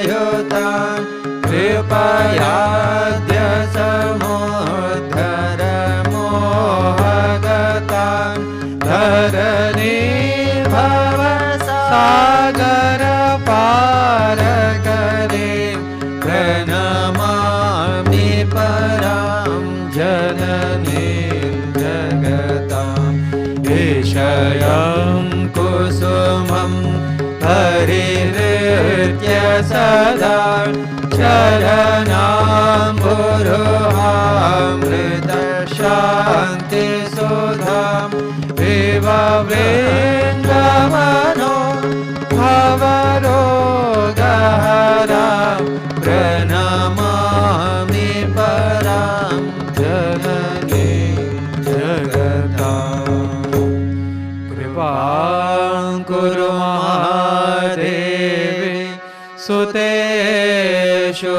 अपराधयुतान् कृपयाद्य समुद्धर मोहगतान् धरणी भवसागर पारकरीं प्रणमामि परां जननीं जगतां विषयं कुसुमं परिहृत्य सदा शरणाम्बुरुहामृतशान्तिसुधां विववृन्दमनो भवरोगहरां प्रणमामि परां जननीं जगतां कृपां कुरु महादेवी सुतेषु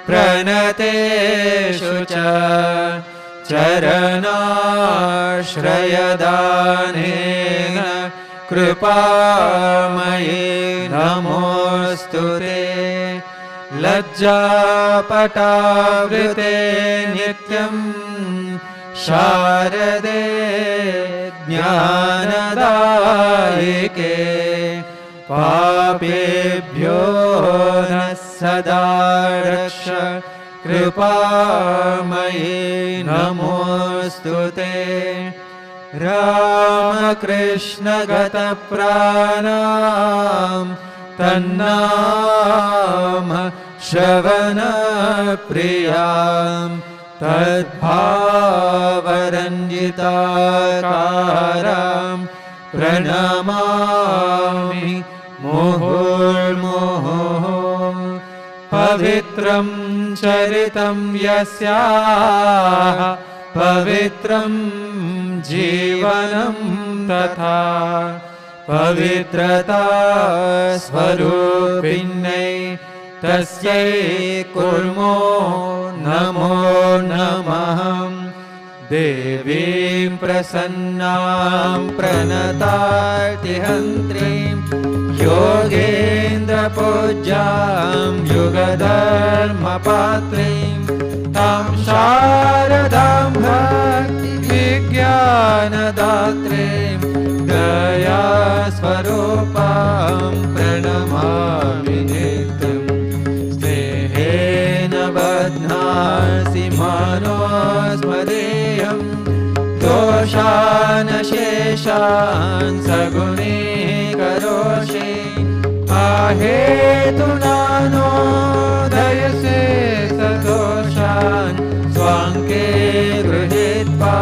प्रणतेषु च चरणाश्रयदानेन कृपामयि नमोऽस्तुते लज्जापटावृते नित्यं शारदे ज्ञानदायिके पापेभ्यो नः सदा रक्ष कृपामयि नमोऽस्तुते रामकृष्णगतप्राणां तन्नाम श्रवणप्रियां तद्भावरञ्जिताकारां प्रणमामि मुहुर्मुहुः पवित्रं चरितं यस्याः पवित्रं जीवनं तथा पवित्रता स्वरूपिण्यै तस्यै कुर्मो नमो नमः। देवीं प्रसन्नां प्रणतार्तिहन्त्रीं योगेन्द्रपूज्यां युगधर्मपात्रीं तां शारदां भक्तिविज्ञानदात्रीं दयास्वरूपां प्रणमामि नित्यं। स्नेहेन बध्नासि मनो स्मरेयं दोषान् शेषान् सगुणीकरोषि आहेतुना नोदयसे सदोषान् स्वाङ्के गृहीत्वा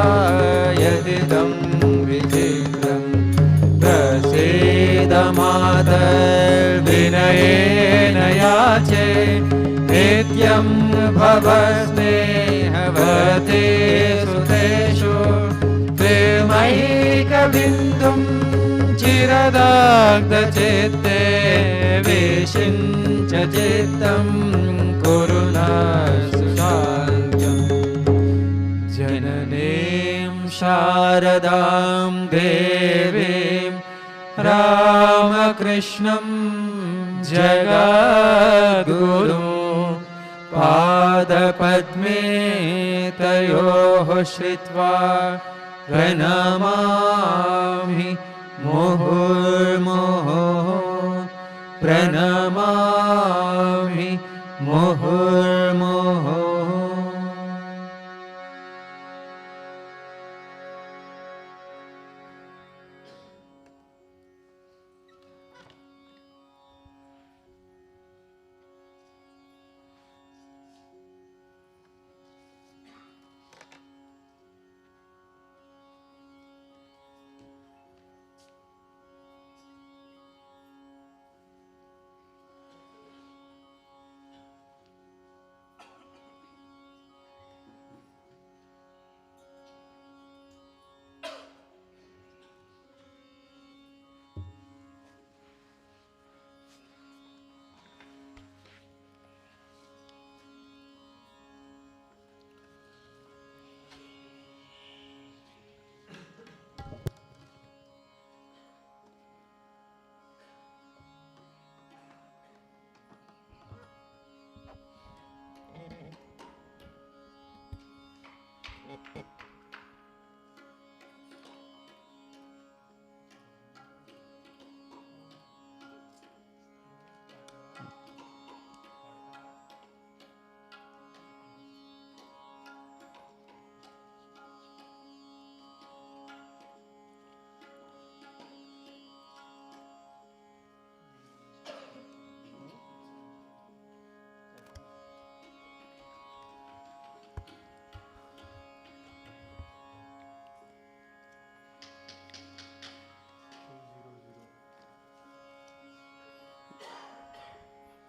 यदिदं विचित्रं। प्रसीद मातर्विनयेन याचे नित्यं भव स्नेहवते सुतेषु प्रेमैकबिन्दुं चिरदग्धचित्ते विषिञ्च चित्तं कुरु न सुशान्त्यम्। जननीं शारदां देवीं रामकृष्णं जगद्गुरुं पादपद्मे तयोः श्रित्वा प्रणमामि मुहुर्मुहुः प्रणमामि मुहुर्मुहुः।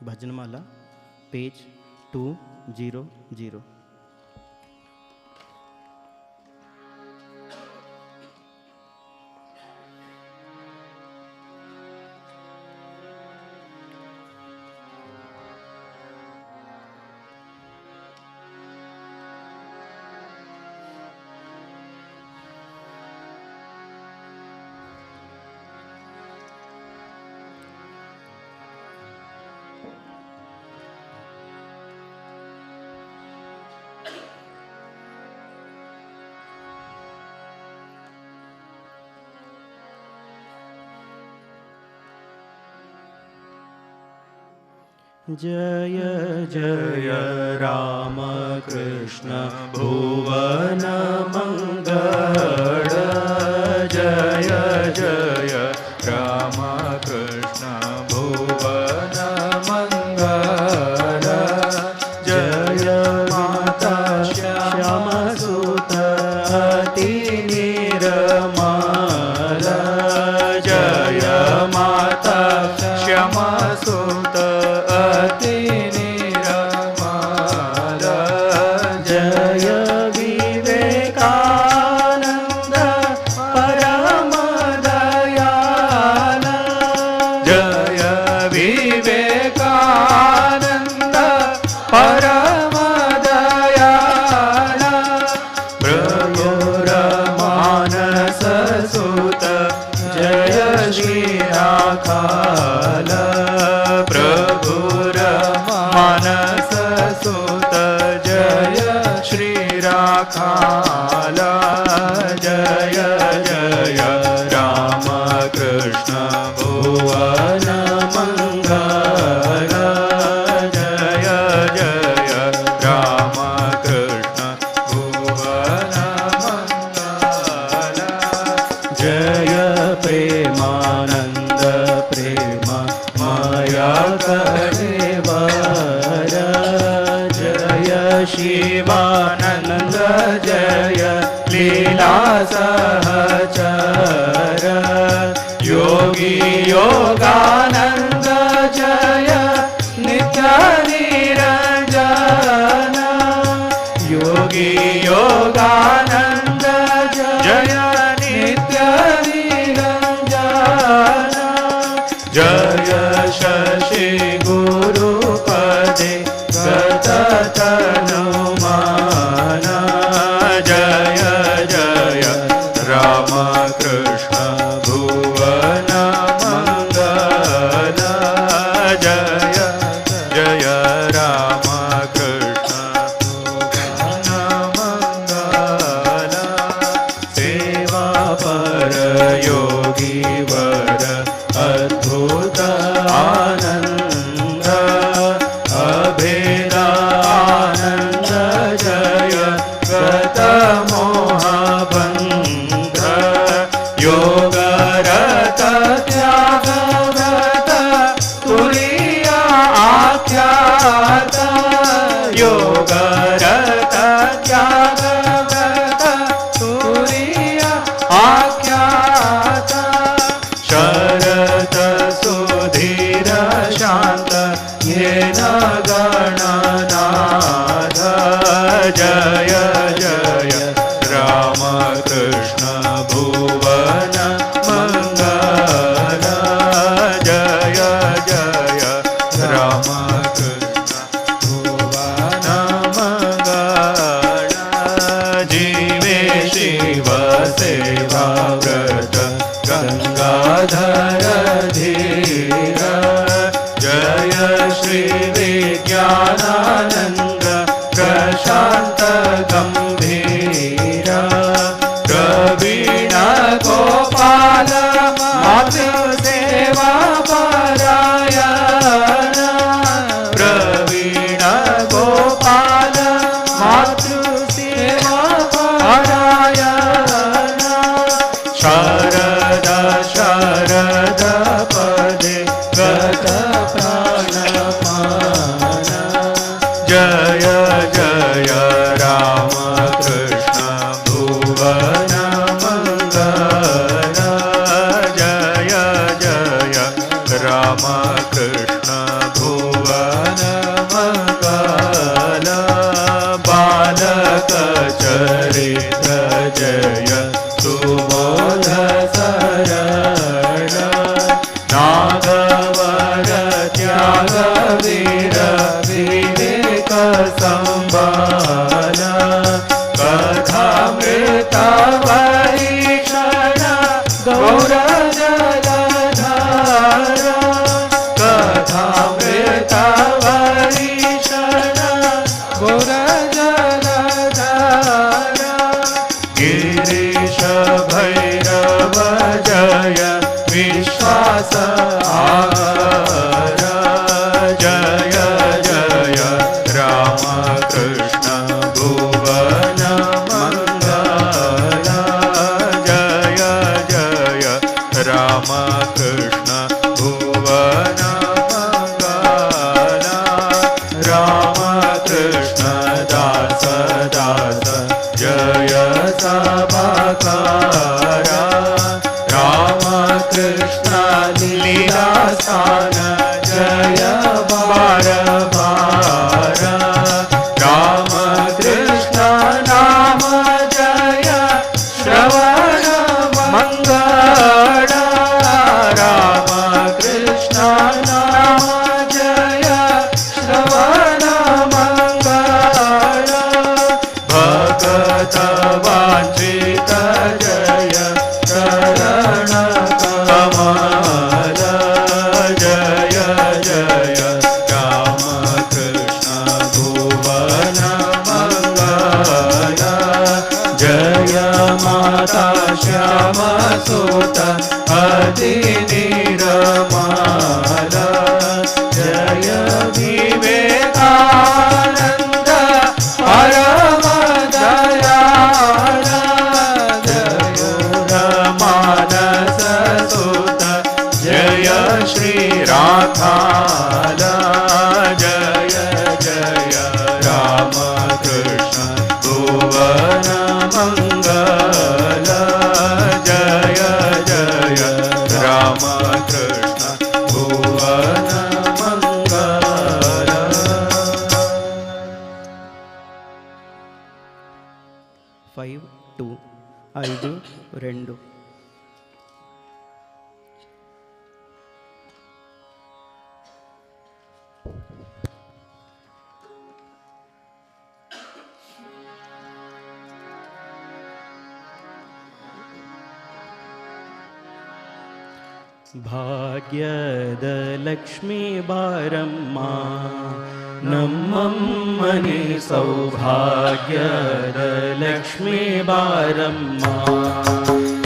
भजनमाला पेज 200। जय जय राम कृष्ण भुवन मंगल। जय जय राम कृष्ण भुवन मंगल। जय माता श्याम सुत अति निर्मल। जय माता श्याम सुत अति निर्मल। जय विवेका विवेकानंद परम दयाला प्रभुरमानस सुत जय श्री राखाल प्रभुरमानस सुत जय श्री राखाल जय जय राम कृष्ण भुवन मंगल जय जय राम कृष्ण भुवन मंगल जय प्रेमानंद प्रेम माया करेवर जय शिवानंद जय लीला सहचर योगी योगानंद जय नित्य निरंजन योगी योगानंद जय नित्य निरंजन जय शशि गुरुपदे गत तनुमान जय जय राम कृष्ण भुवन मंगल जय जय राम कृष्ण भुवन मंगल सेवा पर योगी वर अद्भुत आनंद अभेद आनंद जय गत मोह बंध योगरत त्यागव्रत तुरीय आख्यात योगरत त्यागव्रत तुरीय आख्यात शरत सुधीर शांत येन गणनाथ जय जय राम कृष्ण भुवन मंगल जय जय राम कृष्ण भुवन मंगल जीवे शिव सेवा व्रत गंगाधर धीर जय श्री विज्ञानानंद प्रशांत गंभीर प्रवीण गोपाल मातृ सेवा परायण प्रवीण गोपाल मातृ सेवा परायण शारद शारद पदे गत प्राणमान जय जय राम कृष्ण भुवन मंगल जय जय राम कृष्ण भुवन मंगल बालक चरित्र जय सुबोध शरण नागवर त्याग वीर विवेक संबाल कथामृत वरीक्षण गौर जलधार कथामृत वरीक्षण गौर जलधार गिरीश भैरव जय विश्वास आगर जय जय राम कृष्ण भुवन मंगल जय जय राम कृष्ण भुवन मंगल राम कृष्ण दास दास जय सभाकार राम कृष्ण लीला स्थान जय बार बार राम कृष्ण नाम जय श्रवण मंगल राम कृष्ण नाम ಭುವನ ಮಂಗಲ. 5, 2, 5, 2. ಭಾಗ್ಯದ ಲಕ್ಷ್ಮೀ ಬಾರಮ್ಮ ನಮ್ಮಮ್ಮನೆ ಸೌಭಾಗ್ಯದ ಲಕ್ಷ್ಮೀ ಬಾರಮ್ಮ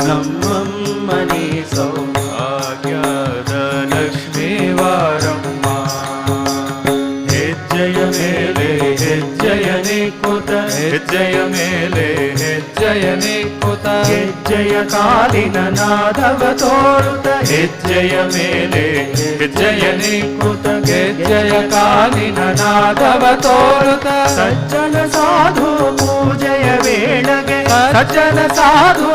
ನಮ್ಮಮ್ಮನೆ ಸೌಭಾಗ್ಯದ ಲಕ್ಷ್ಮೀ ಬಾರಮ್ಮ. ಹೆಜ್ಜೆಯ ಮೇಲೆ ಹೆಜ್ಜೆಯನೆ ಕೂತ ಹೆಜ್ಜೆಯ ಮೇಲೆ ಹೆಜ್ಜೆಯನೆ ಕೂತ ಹೆಜ್ಜೆಯ ಕಾಲಿನ ನಾದವ ತೋರುತ್ತ ಹೆಜ್ಜೆಯ ಮೇಲೆ ಹೆಜ್ಜೆಯನೆ ಕೂತ ಹೆಜ್ಜೆಯ ಕಾಲಿನ ನಾದವ ತೋರುತ್ತ ಸಜ್ಜನ ಸಾಧು ಪೂಜೆಯ ವೇಳೆಗೆ ಸಜ್ಜನ ಸಾಧು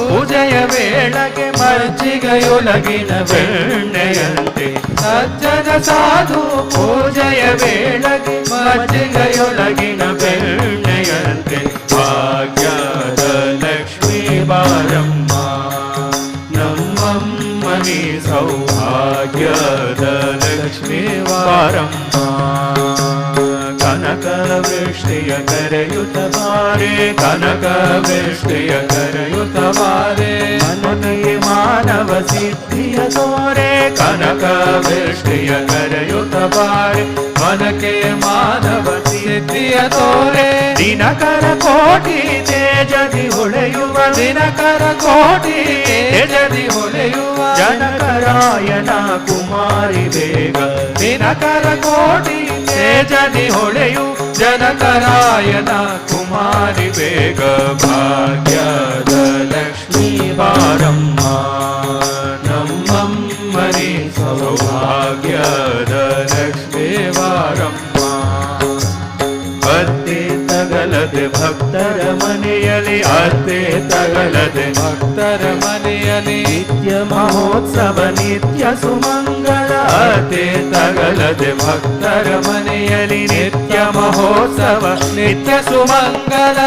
ಪೂಜೆಯ ವೇಳೆಗೆ ಮಜ್ಜಿಗೆಯೊಳಗಿನ ಬೆಣ್ಣೆಯಂತೆ ಸಜ್ಜನ ಸಾಧು ಪೂಜೆಯ ವೇಳೆಗೆ ಮಜ್ಜಿಗೆಯೊಳಗಿನ ಬೆಣ್ಣೆಯಂತೆ ಭಾಗ್ಯದ ಲಕ್ಷ್ಮೀ ಬಾರಮ್ಮ ನಮ್ಮಮ್ಮನಿ ಸೌಭಾಗ್ಯದ ಲಕ್ಷ್ಮೀ ಬಾರಮ್ಮ. ಕನಕ ವೃಷ್ಟಿಯ ಕರೆಯುತ್ತ ಬಾರೆ ಕನಕ ವೃಷ್ಟಿಯ ಕರೆಯುತ್ತ ಬಾರೆ ಮನಗೆ ಮಾನವ ಸಿದ್ಧಿಯ ತೋರೆ ಕನಕ ವೃಷ್ಟಿಯ ಕರೆಯುತ್ತ ಬಾರೆ ಮನಕ್ಕೆ ಮಾನವ ಸಿದ್ಧಿಯ ತೋರೆ. ದಿನಕರ ಕೋಟಿ ತೇಜದಿ ಹೊಳೆಯುವ ದಿನಕರ ಕೋಟಿ ತೇಜದಿ ಹೊಳೆಯುವ ಜನಕರಾಯನ ಕುಮಾರಿ ಬೇಗ ದಿನಕರ ಕೋಟಿ ತೇಜದಿ ಹೊಳೆಯು ಜನಕರಾಯನ ಕುಮಾರಿ ಬೇಗ ಭಾಗ್ಯದ ಲಕ್ಷ್ಮೀ ಬಾರಮ್ಮ ನಮ್ಮಮ್ಮನಿ ಸೌಭಾಗ್ಯದ ಲಕ್ಷ್ಮೀ ಬಾರಮ್ಮ. ಅತ್ತೆ ತಗಲದೆ ಭಕ್ತರ ಮನೆಯಲ್ಲಿ ಅತ್ತೆ ತಗಲದೆ ಭಕ್ತರ ಮನೆಯಲ್ಲಿ ನಿತ್ಯ ಮಹೋತ್ಸವ ನಿತ್ಯ ಸುಮಂಗಳ ಅತ್ತೆ ತಗಲದೆ ಭಕ್ತರ ಮನೆಯಲ್ಲಿ ನಿತ್ಯ ಮಹೋತ್ಸವ ನಿತ್ಯ ಸುಮಂಗಳ.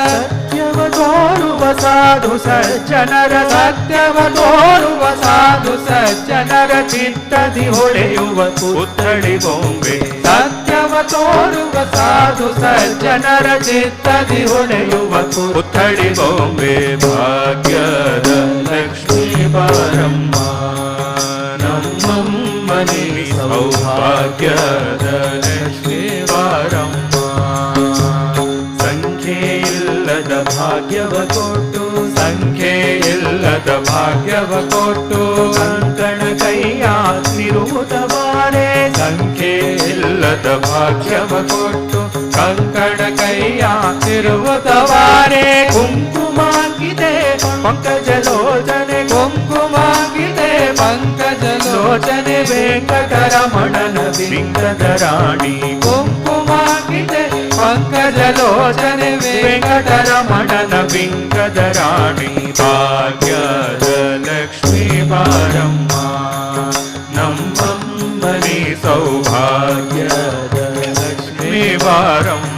ಸತ್ಯವ ತೋರುವ ಸಾಧು ಸಜ್ಜನರ ಸತ್ಯವ ತೋರುವ ಸಾಧು ಸಜ್ಜನರ ಚಿತ್ತದಿ ಹೊಳೆಯುವ ಪುತ್ಥಳಿ ಬೊಂಬೆ ಸತ್ಯವ ತೋರುವ ಸಾಧು ಸಜ್ಜನರ ಚಿತ್ತದಿ ಹೊಳೆಯುವ ಪುತ್ಥಳಿ ಬೊಂಬೆ. ಭಾಗ್ಯದ ಲಕ್ಷ್ಮೀ ಬಾರಮ್ಮ ನಮ್ಮಮ್ಮನಿ ಸೌಭಾಗ್ಯದ ಲಕ್ಷ್ಮೀ ಬಾರಮ್ಮ. ಸಂಖ್ಯೆಯಿಲ್ಲದ ಭಾಗ್ಯವ ಕೊಟ್ಟು ಸಂಖ್ಯೆಯಿಲ್ಲದ ಭಾಗ್ಯವ ಕೊಟ್ಟು ಕಂಕಣ ಕೈಯ ತಿರುವುತ ಬಾರೆ ಸಂಖ್ಯೆಯಿಲ್ಲದ ಭಾಗ್ಯವ ಕೊಟ್ಟು ಕಂಕಣ ಕೈಯ ತಿರುವುತ ಬಾರೆ. ಕುಂಕುಮಾಗಿದೆ ಪಂಕಜಲೋಚನೆ ಕುಂಕುಮಾಗಿದೆ ಪಂಕಜಲೋಚನೆ ವೆಂಕಟರಮಣನ ಬಿಂಕದ ರಾಣಿ ಕುಂಕುಮಾಗಿದೆ ಪಂಕಜಲೋಚನೆ ವೆಂಕಟರಮಣನ ಬಿಂಕದ ರಾಣಿ. ಭಾಗ್ಯದ ಲಕ್ಷ್ಮೀ ಬಾರಮ್ಮ ನಮ್ಮಮ್ಮನಿ ಸೌಭಾಗ್ಯದ ಲಕ್ಷ್ಮೀ ಬಾರಮ್ಮ.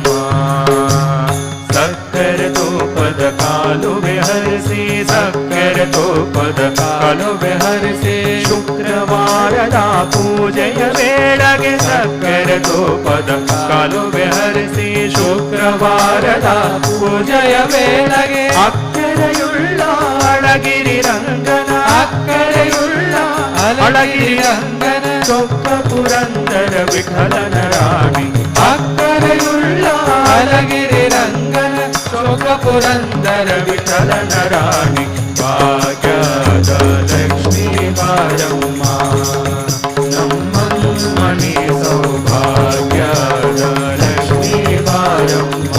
ಸಕ್ಕರೆ ತೂಪದ ಕಾಲುವೆ ಹರಿಸಿ ಸಕ್ಕರೆ ತೂಪದ ಕಾಲುವೆ ಹರಿಸಿ ಶುಕ್ರವಾರದ ಪೂಜೆಯ ವೇಳೆಗೆ ಸಕ್ಕರೆ ತೂಪದ ಕಾಲುವೆ ಹರಿಸಿ ಶುಕ್ರವಾರದ ಪೂಜೆಯ ವೇಳೆಗೆ ಅಕ್ಕರೆಯುಳ್ಳ ಅಳಗಿರಿ ರಂಗನ ಅಕ್ಕರೆಯುಳ್ಳ ಅಳಗಿರಿ ರಂಗನ ಚೊಕ್ಕ ಪುರಂದರ ವಿಠಲನ ರಾಣಿ ಅಕ್ಕರೆಯುಳ್ಳ ಅಳಗಿರಿ ರಂಗನ ಚೊಕ್ಕ ಪುರಂದರ ವಿಠಲನ ರಾಣಿ. ಭಾಗ್ಯದ ಲಕ್ಷ್ಮೀ ಬಾರಮ್ಮ ನಮ್ಮಮ್ಮನಿ ಸೌಭಾಗ್ಯದ ಲಕ್ಷ್ಮೀ ಬಾರಮ್ಮ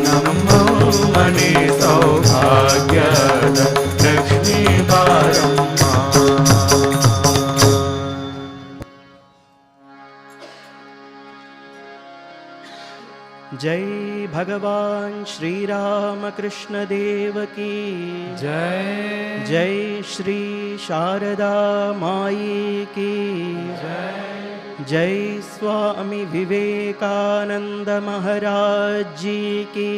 ನಮ್ಮಮ್ಮನಿ ಸೌಭಾಗ್ಯದ ಲಕ್ಷ್ಮೀ ಬಾರಮ್ಮ. जय भगवान श्री रामकृष्ण देव की जय जय श्री शारदा माई की जय स्वामी विवेकानंद महाराज जी की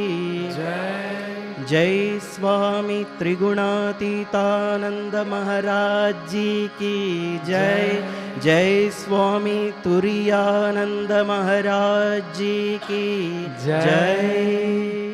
जय स्वामी त्रिगुणातीतानंद महाराज जी की जय जय स्वामी तुरियानंद महाराज जी की जय।